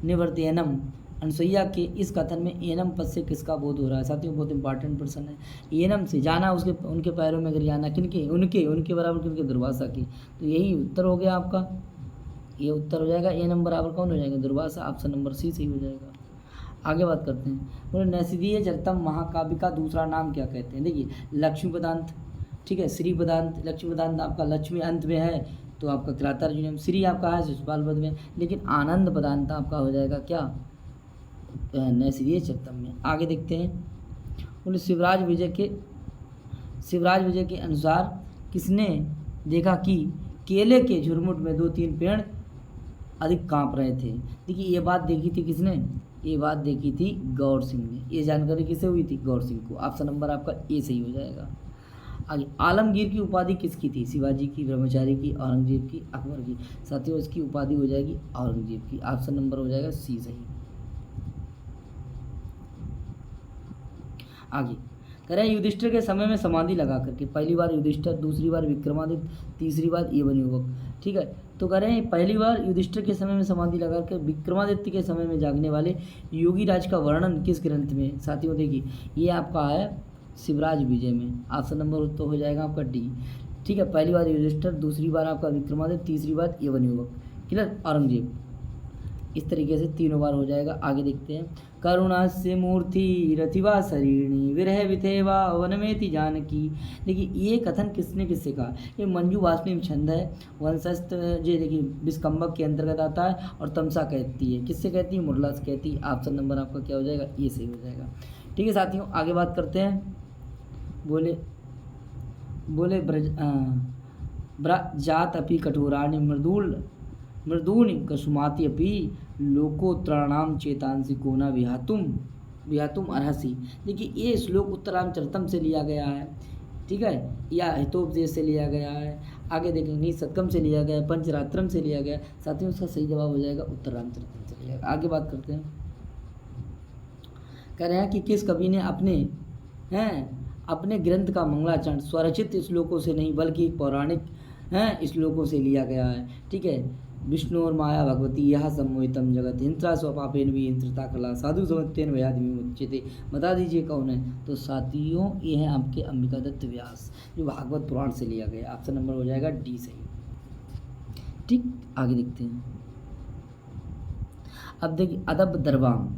निवर्त्यनम। अनुसैया के इस कथन में एनम पद से किसका बोध हो रहा है साथियों, बहुत इंपॉर्टेंट प्रश्न है। एनम से जाना, उसके उनके पैरों में गिर जाना, किनके, उनके बराबर किनके, दुर्वासा की। तो यही उत्तर हो गया आपका, ये उत्तर हो जाएगा। ए नंबर बराबर कौन हो जाएगा, दुर्वासा, ऑप्शन नंबर सी सही हो जाएगा। आगे बात करते हैं, बोले नैषधीय चरितम महाकाव्य का दूसरा नाम क्या कहते हैं। देखिए लक्ष्मी पदांत, ठीक है, श्री पदांत। लक्ष्मी पदांत आपका लक्ष्मी अंत में है तो आपका किरातार्जुनीयम, श्री आपका है शिशुपाल पद में, लेकिन आनंद पदांत आपका हो जाएगा क्या, नैषधीय चरितम में। आगे देखते हैं, बोले शिवराज विजय के अनुसार किसने देखा कि केले के झुरमुट में 2-3 पेड़ अधिक कांप रहे थे। देखिए ये बात देखी थी किसने, ये बात देखी थी गौर सिंह ने। ये जानकारी किसे हुई थी, गौर सिंह को। ऑप्शन नंबर आपका ए सही हो जाएगा। आगे, आलमगीर की उपाधि किसकी थी, शिवाजी की, ब्रह्मचारी की, औरंगजेब की, अकबर की। साथियों इसकी उपाधि हो जाएगी औरंगजेब की, ऑप्शन नंबर हो जाएगा सी सही। आगे कह रहे हैं युधिष्ठिर के समय में समाधि लगा करके, पहली बार युधिष्ठिर, दूसरी बार विक्रमादित्य, तीसरी बार एवं युवक। ठीक है, तो कह रहे हैं पहली बार युधिष्ठिर के समय में समाधि लगा कर विक्रमादित्य के समय में जागने वाले योगी राज का वर्णन किस ग्रंथ में। साथियों देखिए ये आपका है शिवराज विजय में, ऑप्शन नंबर तो हो जाएगा आपका डी। ठीक है, पहली बार युधिष्ठिर, दूसरी बार आपका विक्रमादित्य, तीसरी बार एवं युवक, क्लियर, औरंगजेब। इस तरीके से तीनों बार हो जाएगा। आगे देखते हैं, करुणा से मूर्ति रथिवा शरीरणी विरह विथेवा वनमेति जानकी। देखिए ये कथन किसने किससे कहा, ये मंजू वासनिक छंद है, वंशस्थ ये देखिए विस्कंबक के अंतर्गत आता है और तमसा कहती है, किससे कहती है, मुरला से कहती है। ऑप्शन नंबर आपका क्या हो जाएगा, ये सही हो जाएगा। ठीक है साथियों, आगे बात करते हैं, बोले जात अपि कठोराणि मृदूनि कसुमाति अपि लोकोत्तराणाम चेतांसी कोना विहातुम अर्हसि। देखिए ये श्लोक उत्तरामचरितम से लिया गया है, ठीक है, या हितोपदेश से लिया गया है। आगे देखेंगे सतकम से लिया गया है, पंचरात्रम से लिया गया है। साथियों उसका सही जवाब हो जाएगा उत्तरामचरितम से लिया गया। आगे बात करते हैं, कह रहे हैं कि किस कवि ने अपने ग्रंथ का मंगलाचरण स्वरचित श्लोकों से नहीं बल्कि पौराणिक श्लोकों से लिया गया है। ठीक है, विष्णु और माया भगवती यह सम्मोहितम जगत हिंसा स्वपापेन भी हिंसता कला साधु समत्तेन भयादि मुच्यते। बता दीजिए कौन है, तो साथियों ये है आपके अंबिका दत्त व्यास, जो भागवत पुराण से लिया गया। ऑप्शन नंबर हो जाएगा डी सही। ठीक, आगे देखते हैं, अब देखिए अदब दरबाम,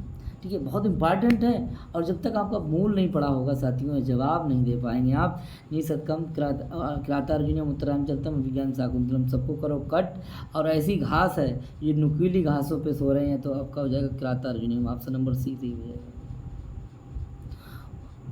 ठीक है, बहुत इंपॉर्टेंट है और जब तक आपका मूल नहीं पड़ा होगा साथियों जवाब नहीं दे पाएंगे आप। निसतकम किरातार्जुनीयम उत्तरामचरितम विज्ञान शाकुंतलम, सबको करो कट। और ऐसी घास है ये नुकीली घासों पे सो रहे हैं, तो आपका हो जाएगा किरातार्जुनीयम, ऑप्शन नंबर सी सही हो जाएगा।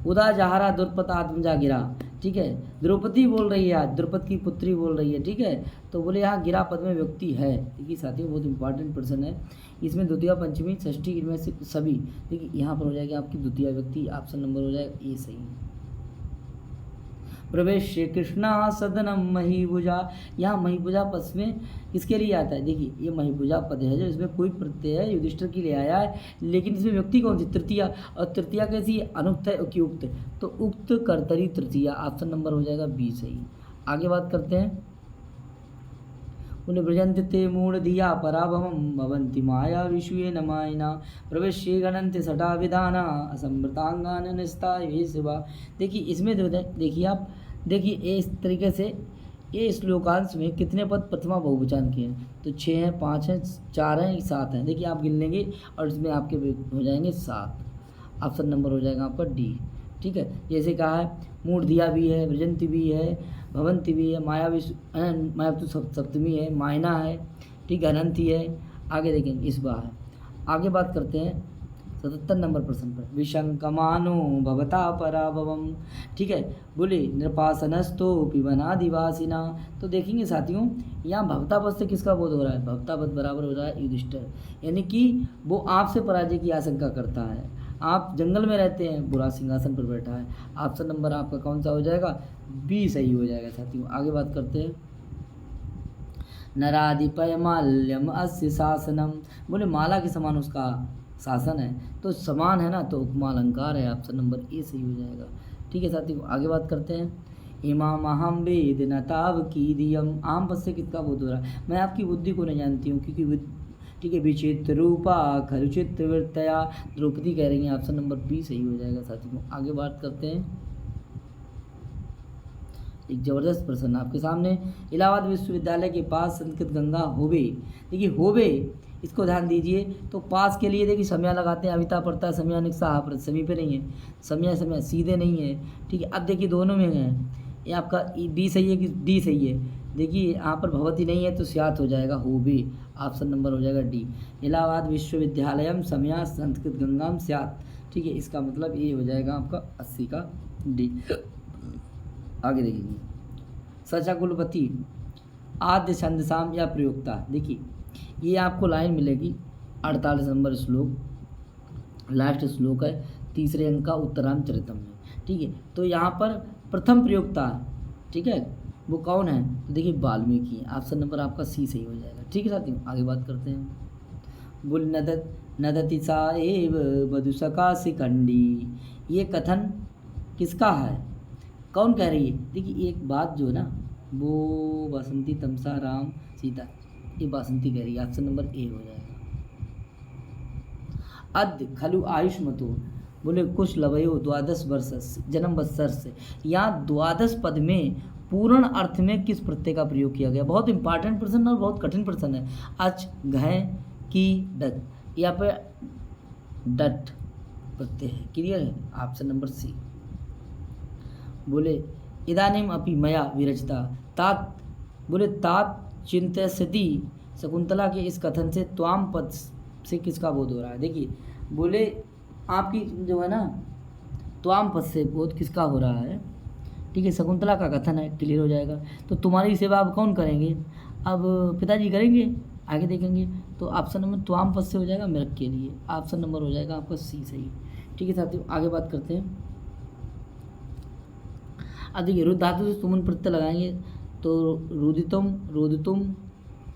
उदा जहारा द्रुपद आत्मजा गिरा, ठीक है, द्रौपदी बोल रही है, आज द्रुपद की पुत्री बोल रही है। ठीक है, तो बोले यहाँ गिरा पद में व्यक्ति है। देखिए साथियों बहुत इंपॉर्टेंट प्रश्न है, इसमें द्वितीय पंचमी षष्ठी इनमें से सभी। देखिए यहाँ पर हो जाएगी आपकी द्वितीय व्यक्ति, ऑप्शन नंबर हो जाएगा ए सही। प्रवेश्य कृष्णा सदनम महीभुजा। यहाँ महीभुजा पद में किसके लिए आता है? देखिए ये महीभुजा पद है जो इसमें कोई प्रत्यय है युधिष्ठिर के लिए आया है, लेकिन इसमें व्यक्ति कौन सी? तृतीया। और तृतीया कैसी है? अनुक्त है कि उक्त? तो उक्त कर्तरी तृतीया, ऑप्शन नंबर हो जाएगा बी सही। आगे बात करते हैं। पुनर्व्रजन्ति ते मूढ़धिया पराभवं भवन्ति माया विषुये न मायिना प्रवेश्ये गणन्ति सटा विधाना असंवृतांगान निस्ताये शिवा। देखिए इसमें देखिए आप देखिए इस तरीके से ये श्लोकांश में कितने पद प्रथमा बहुवचन के हैं? तो 6 हैं, 5 हैं, 4 हैं, 7 हैं। देखिए आप गिन लेंगे और इसमें आपके हो जाएंगे 7। ऑप्शन नंबर हो जाएगा आपका डी। ठीक है, जैसे कहा है मूढ़धिया भी है, व्रजंती भी है, भवंती भी है, माया तो सप्तमी है, मायना है, ठीक है, अनंती है। आगे देखेंगे इस बार। आगे बात करते हैं 77 नंबर प्रश्न पर। विशंकमानो भवता पराभवम। ठीक है, बोले नृपासनस्तो पिबनादिवासिना। तो देखेंगे साथियों यहाँ भवता पद से किसका बोध हो रहा है? भवता पद बराबर हो रहा है युधिष्ठिर, यानी कि वो आपसे पराजय की आशंका करता है। आप जंगल में रहते हैं, बुरा सिंहासन पर बैठा है। ऑप्शन नंबर आपका कौन सा हो जाएगा? बी सही हो जाएगा साथियों। आगे बात करते हैं। नराधिपय माल्यम अस्य शासनम। बोले माला के समान उसका शासन है, तो समान है ना, तो उपमा अलंकार है। ऑप्शन नंबर ए सही हो जाएगा। ठीक है साथियों, आगे बात करते हैं। इमाम अहम वेद न ताव की दियम। आम पद से किसका बोध हो रहा है? मैं आपकी बुद्धि को नहीं जानती हूँ, क्योंकि ठीक है, विचित्र रूपा खरुचित्र वृत्तया द्रौपदी कह रही हैं। ऑप्शन नंबर बी सही हो जाएगा साथियों। आगे बात करते हैं। एक जबरदस्त प्रश्न आपके सामने। इलाहाबाद विश्वविद्यालय के पास संस्कृत गंगा होवे। देखिए होवे, इसको ध्यान दीजिए। तो पास के लिए देखिए समया लगाते हैं, अविता पड़ता है, समया निक्षा समी पे नहीं है, समय सीधे नहीं है। ठीक है, अब देखिए दोनों में है, ये आपका बी सही है कि डी सही है? देखिए यहाँ पर भवती नहीं है तो स्यात हो जाएगा होवे। ऑप्शन नंबर हो जाएगा डी। इलाहाबाद विश्वविद्यालयम समया संस्कृत गंगाम स्यात। ठीक है, इसका मतलब ये हो जाएगा आपका 80 का डी। आगे देखेंगे। सचा कुलपति आद्य छंदसाम या प्रयोक्ता। देखिए ये आपको लाइन मिलेगी 48 नंबर श्लोक, लास्ट श्लोक है, तीसरे अंक का उत्तराम चरितम में। ठीक है, तो यहाँ पर प्रथम प्रयोक्ता, ठीक है, वो कौन है? तो देखिए वाल्मीकि। ऑप्शन नंबर आपका सी सही हो जाएगा। ठीक है साथियों, आगे बात करते हैं। बुल नदति सा एव वधुसका शिखंडी। ये कथन किसका है? कौन कह रही है? देखिए एक बात जो है ना, वो बसंती तमसा राम सीता, ये बासंती कह रही है। ऑप्शन नंबर ए हो जाएगा। अद्य खलु आयुष्मतो। बोले कुछ लवयो 12 वर्ष जन्म वत्सर से। यहाँ 12 पद में पूर्ण अर्थ में किस प्रत्यय का प्रयोग किया गया? बहुत इंपॉर्टेंट प्रश्न और बहुत कठिन प्रश्न है। अच घय की डट, यहाँ पे डट प्रत्यय है। क्लियर है? Option number C. बोले इदानीम अपि मया विरचिता तात। बोले तात चिंतयसति। शकुंतला के इस कथन से त्वाम पद से किसका बोध हो रहा है? देखिए बोले आपकी जो है ना त्वाम पद से बोध किसका हो रहा है? ठीक है, शकुंतला का कथन है। क्लियर हो जाएगा। तो तुम्हारी सेवा अब कौन करेंगे? अब पिताजी करेंगे। आगे देखेंगे तो ऑप्शन नंबर त्वाम पद से हो जाएगा मेरठ के लिए। ऑप्शन नंबर हो जाएगा आपका सी सही। ठीक है साथियों, आगे बात करते हैं। अब देखिए रुद्ध धातु से सुमन प्रत्यय लगाएंगे तो रोदितुम रोदितुम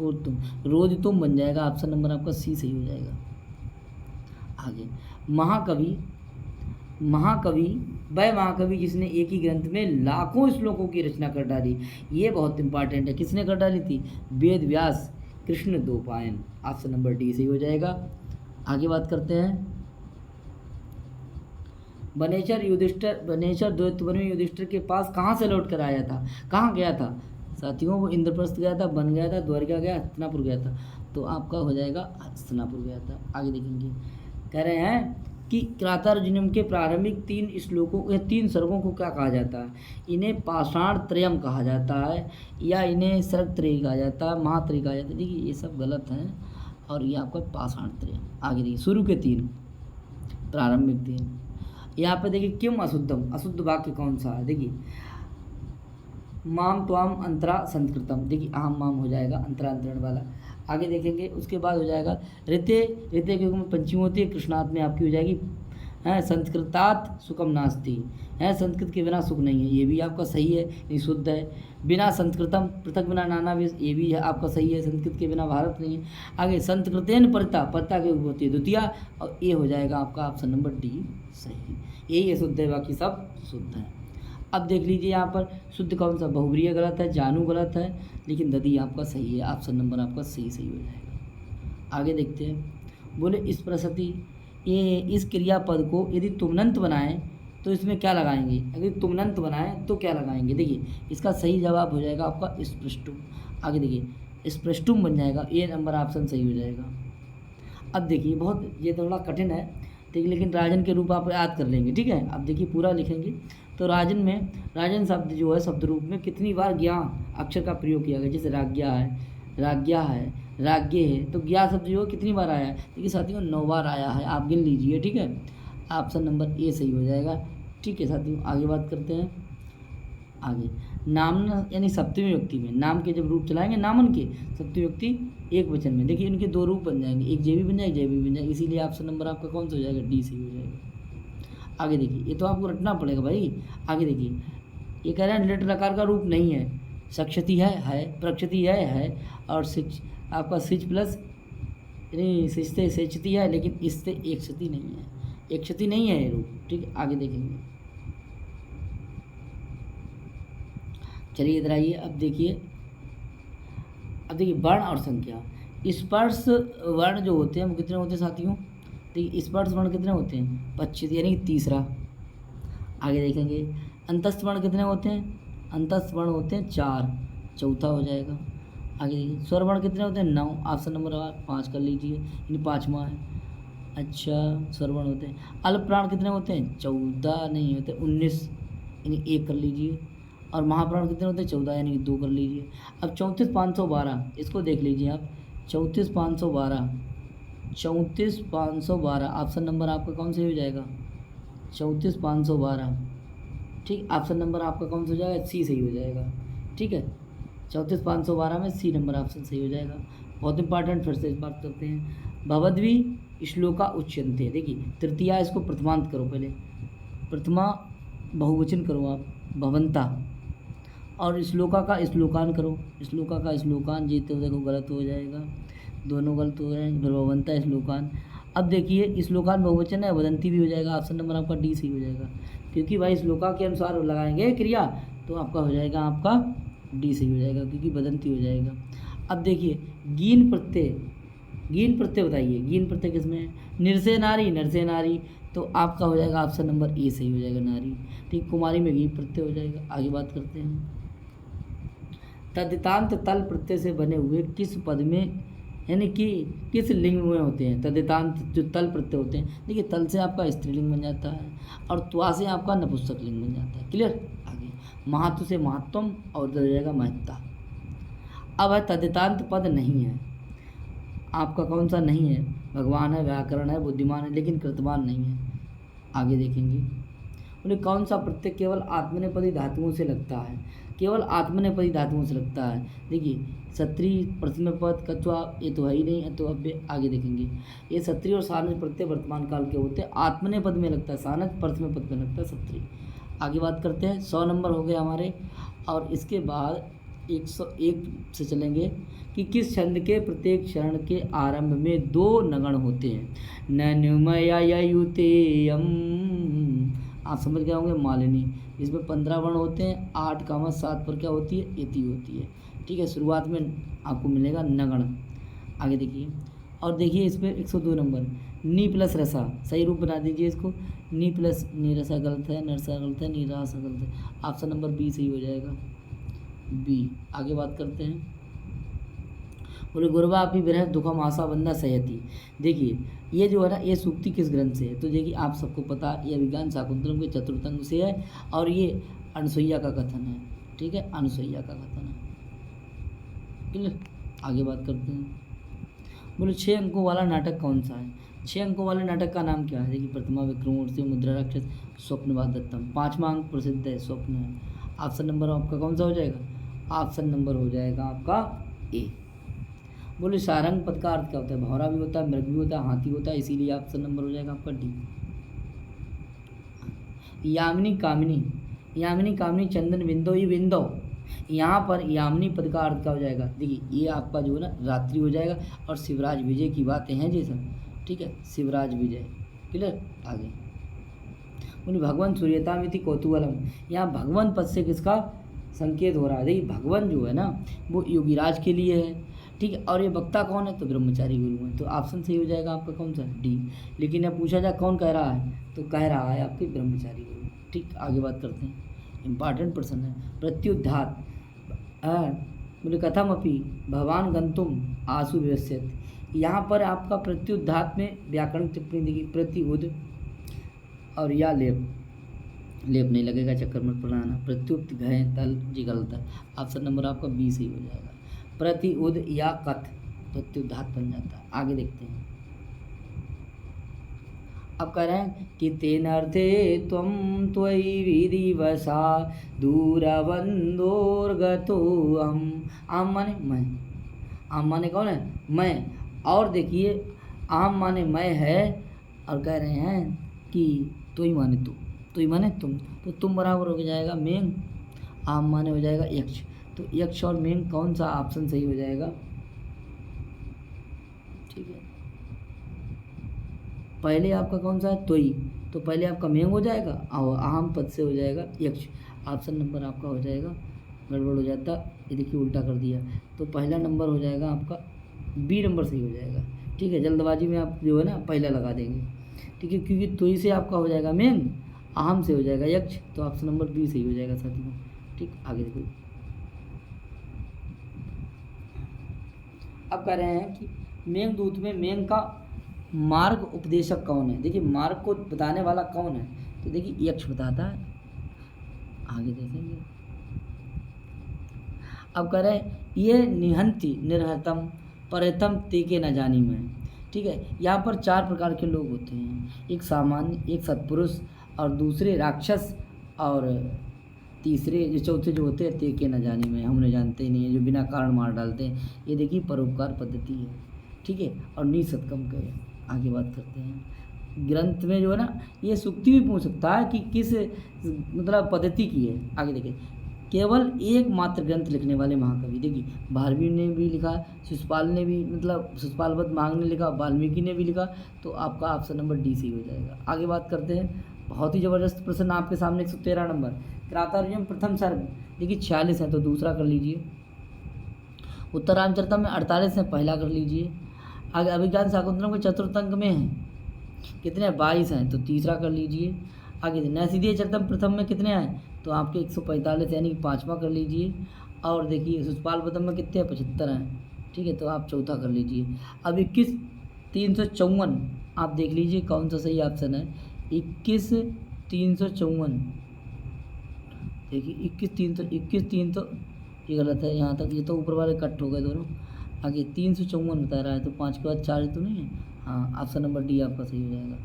और तुम रोदितुम बन जाएगा। ऑप्शन नंबर आपका सी सही हो जाएगा। आगे महाकवि वह महाकवि जिसने एक ही ग्रंथ में लाखों श्लोकों की रचना कर डाली। ये बहुत इंपॉर्टेंट है। किसने कर डाली थी? Ved Vyas Krishna Dwaipayan. Option number D सही हो जाएगा। आगे बात करते हैं। बनेचर द्वैतवन में युधिष्ठिर के पास कहाँ से लौट कर आया था? कहाँ गया था साथियों? वो इंद्रप्रस्थ गया था, बन गया था, द्वारिका गया, हस्तिनापुर गया था। तो आपका हो जाएगा हस्तिनापुर गया था। आगे देखेंगे, कह रहे हैं कि क्रातार्जुनीयम के प्रारंभिक 3 श्लोकों या 3 सर्गों को क्या कहा जाता है? इन्हें पाषाण त्रयम कहा जाता है या इन्हें सर्ग त्रय कहा जाता है, महात्रय कहा जाता है। देखिए ये सब गलत हैं और ये आपका पाषाण त्रयम। आगे देखिए शुरू के 3, प्रारंभिक 3। यहाँ पे देखिए किम अशुद्धम, अशुद्ध वाक्य कौन सा है? देखिए माम त्वाम अंतरा संस्कृतम। देखिए आम माम हो जाएगा अंतरांतरण वाला। आगे देखेंगे उसके बाद हो जाएगा ऋते। ऋते के में पंचमी होती है, कृष्णार्थ में आपकी हो जाएगी हैं संस्कृतात् सुखम नास्ति, है संस्कृत के बिना सुख नहीं है, ये भी आपका सही है, ये शुद्ध है। बिना संस्कृतम पृथक बिना नाना वेश, ये भी है आपका सही है, संस्कृत के बिना भारत नहीं है। आगे संस्कृतेन परिता, परिता के ऊपर होती है द्वितीया, और ये हो जाएगा आपका ऑप्शन नंबर डी सही, यही है शुद्ध है, बाकी सब शुद्ध है। अब देख लीजिए यहाँ पर शुद्ध कौन सा, बहुब्रीय गलत है, जानू गलत है, लेकिन दधी आपका सही है, ऑप्शन नंबर आपका सही हो जाएगा। आगे देखते हैं, बोले इस प्रसति ये इस क्रियापद को यदि तुमनंत बनाएं तो इसमें क्या लगाएंगे, अगर तुमनंत बनाएं तो क्या लगाएंगे, देखिए इसका सही जवाब हो जाएगा आपका स्पृष्टुम। आगे देखिए स्पृष्टुम बन जाएगा, ए नंबर ऑप्शन सही हो जाएगा। अब देखिए बहुत ये थोड़ा कठिन है, ठीक है, लेकिन राजन के रूप आप याद कर लेंगे, ठीक है। अब देखिए पूरा लिखेंगे तो राजन में, राजन शब्द जो है शब्द रूप में कितनी बार ज्ञा अक्षर का प्रयोग किया गया, जैसे राज्ञा है, राज्ञा है, राज्ञे है, तो ज्ञा शब्द जो है कितनी बार आया है, देखिए साथियों 9 बार आया है, आप गिन लीजिए, ठीक है। ऑप्शन नंबर ए सही हो जाएगा, ठीक है साथियों। आगे बात करते हैं, आगे नाम यानी सप्तमी व्यक्ति में नाम के जब रूप चलाएंगे नामन के सप्तमी व्यक्ति एक वचन में, देखिए इनके 2 रूप बन जाएंगे, एक जेबी बन जाएगा, जेबी बन जाएगा, इसीलिए ऑप्शन नंबर आपका कौन सा हो जाएगा, डी सही हो जाएगा। आगे देखिए ये तो आपको रटना पड़ेगा भाई। आगे देखिए ये कह रहे हैं लेटर लकार का रूप नहीं है, सक्षति है, प्रक्षति है, और सिच आपका सिच प्लस यानी सिचते सेचती है, लेकिन इससे एक क्षति नहीं है, एक क्षति नहीं है ये रूप, ठीक है। आगे देखेंगे, चलिए इधर आइए। अब देखिए वर्ण और संख्या, स्पर्श वर्ण जो होते हैं वो कितने होते हैं साथियों, देखिए स्पर्श वर्ण कितने होते हैं 25 यानी तीसरा। आगे देखेंगे अंतस्थ वर्ण कितने होते हैं, अंतस्थ वर्ण होते हैं 4, चौथा हो जाएगा। आगे देखिए स्वर वर्ण कितने होते हैं 9, ऑप्शन नंबर 5 कर लीजिए, यानी 5वां है। अच्छा स्वर वर्ण होते हैं। अल्प प्राण कितने होते हैं 14 नहीं होते 19, यानी 1 कर लीजिए। और महाप्राण कितने होते हैं 14, यानी 2 कर लीजिए। अब 34,512 इसको देख लीजिए आप, 34,512 34,512 ऑप्शन नंबर आपका कौन सा हो जाएगा, 34,512, ठीक। ऑप्शन नंबर आपका कौन सा हो जाएगा, सी सही हो जाएगा, ठीक है। 34,512 में सी नंबर ऑप्शन सही हो जाएगा। बहुत इंपॉर्टेंट, फिर से इस बात करते हैं। भवद्वी श्लोका उच्यन्ते, देखिए तृतीया इसको प्रथमांत करो, पहले प्रथमा बहुवचन करो आप, भवंता, और श्लोका का श्लोकान करो, श्लोका का श्लोकान, ये तो देखो गलत हो जाएगा, दोनों गलत हो जाएंगे, फिर भवंता श्लोकान। अब देखिए श्लोकान बहुवचन है, वदंती भी हो जाएगा, ऑप्शन नंबर आपका डी सही हो जाएगा, क्योंकि भाई श्लोका के अनुसार लगाएंगे क्रिया तो आपका हो जाएगा आपका डी सही हो जाएगा, क्योंकि वदंती हो जाएगा। अब देखिए गीन प्रत्यय, गीन प्रत्यय बताइए, गीन प्रत्यय किसमें है, निरसे नारी, नरसे नारी, तो आपका हो जाएगा ऑप्शन नंबर ए सही हो जाएगा, नारी, ठीक। कुमारी में गीन प्रत्यय हो जाएगा। आगे बात करते हैं, तदितांत तल प्रत्यय से बने हुए किस पद में यानी कि किस लिंग में होते हैं, तदितांत जो तल प्रत्यय होते हैं, देखिए तल से आपका स्त्रीलिंग बन जाता है और त्वा से आपका नपुंसक लिंग बन जाता है, क्लियर। आगे महत्व से महत्वम और हो जाएगा महत्ता। अब है तदितांत पद नहीं है, आपका कौन सा नहीं है, भगवान है, व्याकरण है, बुद्धिमान है, लेकिन कृतवान नहीं है। आगे देखेंगे, बोले कौन सा प्रत्यय केवल आत्मनेपदी धातुओं से लगता है, केवल आत्मनेपदी धातुओं से लगता है, देखिए सत्री प्रथम पद कत्वा ये तो है ही नहीं है, तो अब आगे देखेंगे ये सत्री और सानज प्रत्यय वर्तमान काल के होते हैं, आत्मनेपद में लगता है सानज, प्रथम पद में लगता है सत्री। आगे बात करते हैं, 100 नंबर हो गए हमारे, और इसके बाद 101 से चलेंगे कि किस छंद के प्रत्येक चरण के आरंभ में 2 नगण होते हैं, ननुमयायुतेयम, आप समझ गए होंगे, मालिनी, इसमें 15 वर्ण होते हैं, 8,7 पर क्या होती है, यति होती है, ठीक है। शुरुआत में आपको मिलेगा नगण। आगे देखिए, और देखिए इसमें 102 नंबर, नी प्लस रसा, सही रूप बना दीजिए इसको, नी प्लस नीरसा गलत है, नरसा गलत है, नीरासा गलत है, ऑप्शन नंबर बी सही हो जाएगा, बी। आगे बात करते हैं, बोले गुरबा अपनी विरह दुखम आशा बंदा सहती, देखिए ये जो है ना ये सूक्ति किस ग्रंथ से है, तो देखिए आप सबको पता ये अभिज्ञान शाकुंतलम के चतुर्थंग से है, और ये अनुसुईया का कथन है, ठीक है, अनुसुईया का कथन है, क्लियर। आगे बात करते हैं, बोले 6 अंकों वाला नाटक कौन सा है, 6 अंकों वाले नाटक का नाम क्या है, देखिए प्रथमा विक्रम से मुद्रा राक्षस स्वप्नवाद दत्तम, 5वां अंक प्रसिद्ध है, स्वप्न है। ऑप्शन नंबर आपका कौन सा हो जाएगा, ऑप्शन नंबर हो जाएगा आपका ए। बोले सारंग पद का अर्थ क्या होता है, भौरा भी होता है, मृग भी होता है, हाथी होता है, इसीलिए ऑप्शन नंबर हो जाएगा आपका डी। यामिनी कामिनी, यामिनी कामिनी चंदन बिंदो, ये बिंदो, यहाँ पर यामिनी पद का अर्थ क्या हो जाएगा, देखिए ये आपका जो है ना रात्रि हो जाएगा। और शिवराज विजय की बातें हैं जैसा, ठीक है, शिवराज विजय, क्लियर। आगे बोले भगवान सूर्यतामिति कौतूहलम, यहाँ भगवान पद से किसका संकेत हो रहा है, देखिए भगवान जो है ना वो योगीराज के लिए है, ठीक है। और ये वक्ता कौन है, तो ब्रह्मचारी गुरु है, तो ऑप्शन सही हो जाएगा आपका कौन सा, डी। लेकिन अब पूछा जाए कौन कह रहा है, तो कह रहा है आपके ब्रह्मचारी गुरु, ठीक। आगे बात करते हैं, इंपॉर्टेंट प्रश्न है। प्रत्युद्धात बोले कथम अपि भवान गंतुम आसु व्यवस्थित, यहाँ पर आपका प्रत्युद्धात में व्याकरण टिप्पणी देखिए, प्रत्युद और या लेप, लेप नहीं लगेगा, चक्कर मत पढ़ाना। प्रत्युत घय तल जी गलत है, ऑप्शन नंबर आपका बी सही हो जाएगा। प्रति उद या कथ प्रत्युधात बन जाता है। आगे देखते हैं, अब कह रहे हैं कि तेन अर्थे त्वं त्वयि विधिवशा दूरबंधोर्गतो अहम्, आम माने मैं, आम माने कौन है, मैं। और देखिए आम माने मैं है, और कह रहे हैं कि त्वयि माने तुम, त्वयि माने तुम, तो तुम बराबर हो जाएगा मेघ, आम माने हो जाएगा यक्ष, तो यक्ष और मेघ कौन सा ऑप्शन सही हो जाएगा, ठीक है। पहले आपका कौन सा है त्वयि, तो पहले आपका मेघ हो जाएगा और आम पद से हो जाएगा यक्ष, ऑप्शन नंबर आपका हो जाएगा, गड़बड़ हो जाता, ये देखिए उल्टा कर दिया, तो पहला नंबर हो जाएगा आपका बी नंबर सही हो जाएगा, ठीक है। जल्दबाजी में आप जो है ना पहला लगा देंगे, ठीक है, क्योंकि त्वयि से आपका हो जाएगा मेघ, आम से हो जाएगा यक्ष, तो ऑप्शन नंबर बी सही हो जाएगा साथियों, ठीक। आगे देखो, अब कह रहे हैं कि मेघदूत में मेघ का मार्ग उपदेशक कौन है, देखिए मार्ग को बताने वाला कौन है, तो देखिए यक्ष बताता है। आगे देखेंगे, अब कह रहे हैं ये निहंति निर्हतम परतम तेके न जानी में, ठीक है। यहाँ पर चार प्रकार के लोग होते हैं, एक सामान्य, एक सत्पुरुष, और दूसरे राक्षस, और तीसरे जो चौथे जो होते हैं तेके न जाने में, हम उन्हें जानते ही नहीं है, जो बिना कारण मार डालते हैं। ये देखिए परोपकार पद्धति है, ठीक है, और निसत्कम का है। आगे बात करते हैं, ग्रंथ में जो है ना ये सुक्ति भी पूछ सकता है कि किस मतलब पद्धति की है। आगे देखिए, केवल एक मात्र ग्रंथ लिखने वाले महाकवि, देखिए भारवी ने भी लिखा, शिशुपाल ने भी, मतलब शिशुपाल मांग ने लिखा, वाल्मीकि ने भी लिखा, तो आपका ऑप्शन नंबर डी सही हो जाएगा। आगे बात करते हैं, बहुत ही ज़बरदस्त प्रश्न आपके सामने, 113 नंबर, त्रातार्जुनीयम प्रथम सर्ग, देखिए 46 है तो दूसरा कर लीजिए। उत्तरांचलतम में 48 है, पहला कर लीजिए। आगे अभिज्ञान शाकुंतलम के चतुर्थ अंक में है कितने, 22 हैं, तो तीसरा कर लीजिए। आगे नैषधीय चरितम प्रथम में कितने हैं, तो आपके 145 यानी कि पाँचवा कर लीजिए। और देखिए शिशुपाल प्रथम में कितने हैं, 75 हैं, ठीक है, तो आप चौथा कर लीजिए। अब 21,354 आप देख लीजिए कौन सा सही ऑप्शन है, 21,354, देखिए 21,300 तो ये गलत है, यहाँ तक ये तो ऊपर वाले कट हो गए दोनों। आगे 354 बता रहा है, तो 5 के बाद 4 तो नहीं है, हाँ ऑप्शन नंबर डी आपका सही हो जाएगा,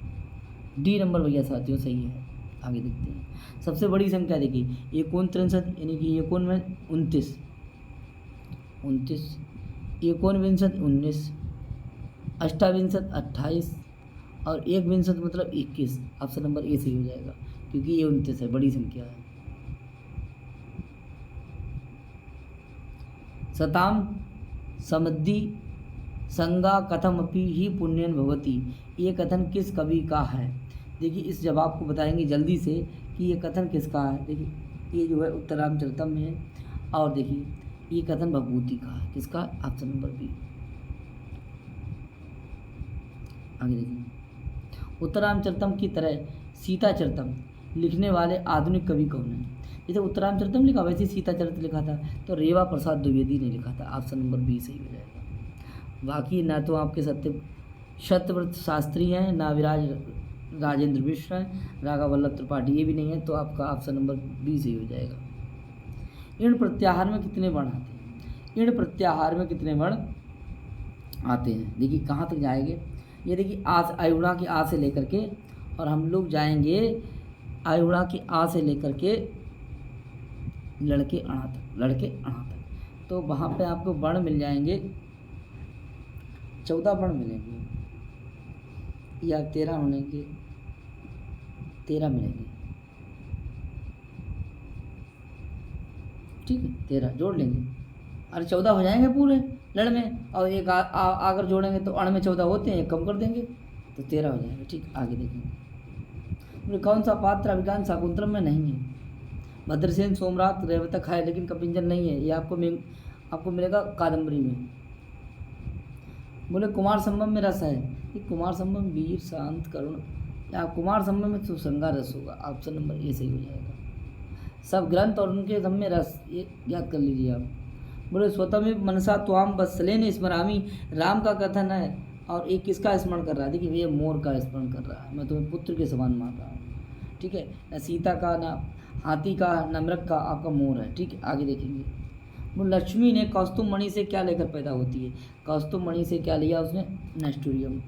डी नंबर भैया साथियों सही है। आगे देखते हैं, सबसे बड़ी संख्या देखिए 69 यानी कि 29, 19, अष्टाविंशत 28, और 1 मतलब 21, ऑप्शन नंबर ए सही हो जाएगा, क्योंकि ये 29 है, बड़ी संख्या है। सताम समद्धि संगा कथमपि ही पुण्यन भवति, ये कथन किस कवि का है, देखिए इस जवाब को बताएंगे जल्दी से कि ये कथन किसका है। देखिए ये जो है उत्तरामचरितम में है, और देखिए ये कथन भभूति का है, किसका, ऑप्शन नंबर बी। आगे देखिए, उत्तरामचरितम की तरह सीताचरितम लिखने वाले आधुनिक कवि कौन है, जैसे उत्तरामचरितम लिखा वैसे सीताचरित लिखा था, तो रेवा प्रसाद द्विवेदी ने लिखा था, ऑप्शन नंबर बी सही हो जाएगा। बाकी ना तो आपके सत्यव्रत शास्त्री हैं, ना विराज राजेंद्र मिश्र हैं, राघव वल्लभ त्रिपाठी ये भी नहीं है, तो आपका ऑप्शन नंबर बी सही हो जाएगा। इण प्रत्याहार में कितने वर्ण आते हैं, इण प्रत्याहार में कितने वर्ण आते हैं, देखिए कहाँ तक जाएंगे, ये देखिए आयुणा की आ से लेकर के, और हम लोग जाएंगे आयुणा की आ से लेकर के लड़के अणा तक, तो वहाँ पे आपको वर्ण मिल जाएंगे 14 वर्ण मिलेंगे, या 13 मिलेंगे, ठीक है 13 जोड़ लेंगे, अरे 14 हो जाएंगे पूरे लड़ में, और एक अगर जोड़ेंगे तो अण में 14 होते हैं, एक कम कर देंगे तो 13 हो जाएगा। ठीक, आगे देखेंगे। बोले कौन सा पात्र अभिज्ञान शाकुंतलम में नहीं है? भद्रसेन सोमरात रेवतक है लेकिन कपिंजर नहीं है, ये आपको मिलेगा कादम्बरी में। बोले कुमार संभव में रस है, ये कुमार संभव वीर शांत करुण, या कुमार संभव में तो श्रृंगार रस होगा, ऑप्शन नंबर ए सही हो जाएगा। सब ग्रंथ और उनके सब में रस, ये याद कर लीजिए आप। बोले स्वतमेव मनसा त्वाम वत्सलेन स्मरामि, राम का कथन है और एक किसका स्मरण कर रहा है? देखिए ये मोर का स्मरण कर रहा है, मैं तुम्हें पुत्र के समान मान रहा हूँ। ठीक है, न सीता का, न हाथी का, न मृग का, आपका मोर है। ठीक है, आगे देखेंगे। वो लक्ष्मी ने कौस्तुभ मणि से क्या लेकर पैदा होती है? कौस्तुभ मणि से क्या लिया उसने? नेस्टोरियम।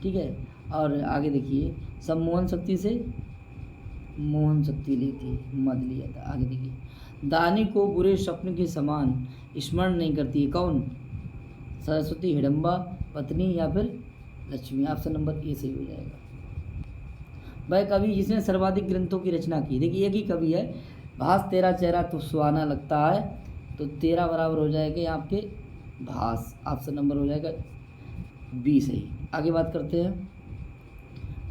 ठीक है, और आगे देखिए सम्मोहन शक्ति से मोहन शक्ति ली थी, मद लिया था। आगे देखिए दानी को बुरे स्वप्न के समान स्मरण नहीं करती है, कौन? सरस्वती, हिडम्बा, पत्नी या फिर लक्ष्मी, ऑप्शन नंबर ए सही हो जाएगा। वह कवि जिसने सर्वाधिक ग्रंथों की रचना की, देखिए एक ही कवि है, भास तेरा चेहरा तो सुहाना लगता है, तो 13 बराबर हो जाएगा आपके भास, ऑप्शन नंबर हो जाएगा बी सही। आगे बात करते हैं।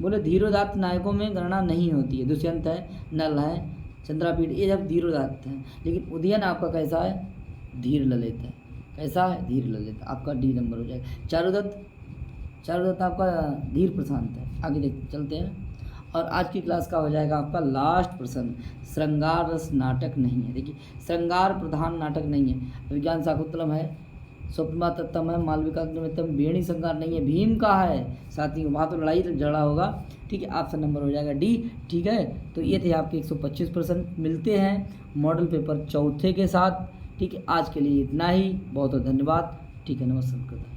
बोले धीरोदात्त नायकों में गणना नहीं होती है, दुष्यंत है, नल है, चंद्रापीठ, ये जब धीरोदात्त हैं, लेकिन उदयन आपका कैसा है? धीर ललित है। कैसा है? धीर ललित, आपका डी नंबर हो जाएगा। चारुदत्त आपका धीर प्रशांत है। आगे देख चलते हैं, और आज की क्लास का हो जाएगा आपका लास्ट प्रश्न, श्रृंगार रस नाटक नहीं है। देखिए श्रृंगार प्रधान नाटक नहीं है, अभिज्ञान शाकुंतलम है, स्वप्नमा तत्तम है, मालविका निमित्तम, बेणी श्रृंगार नहीं है, भीम का है, साथी वहाँ तो लड़ाई झगड़ा होगा। ठीक है, ऑप्शन नंबर हो जाएगा डी। ठीक है, तो ये थे आपके 125 प्रश्न। मिलते हैं मॉडल पेपर चौथे के साथ। ठीक है, आज के लिए इतना ही, बहुत बहुत धन्यवाद। ठीक है, नमस्कार।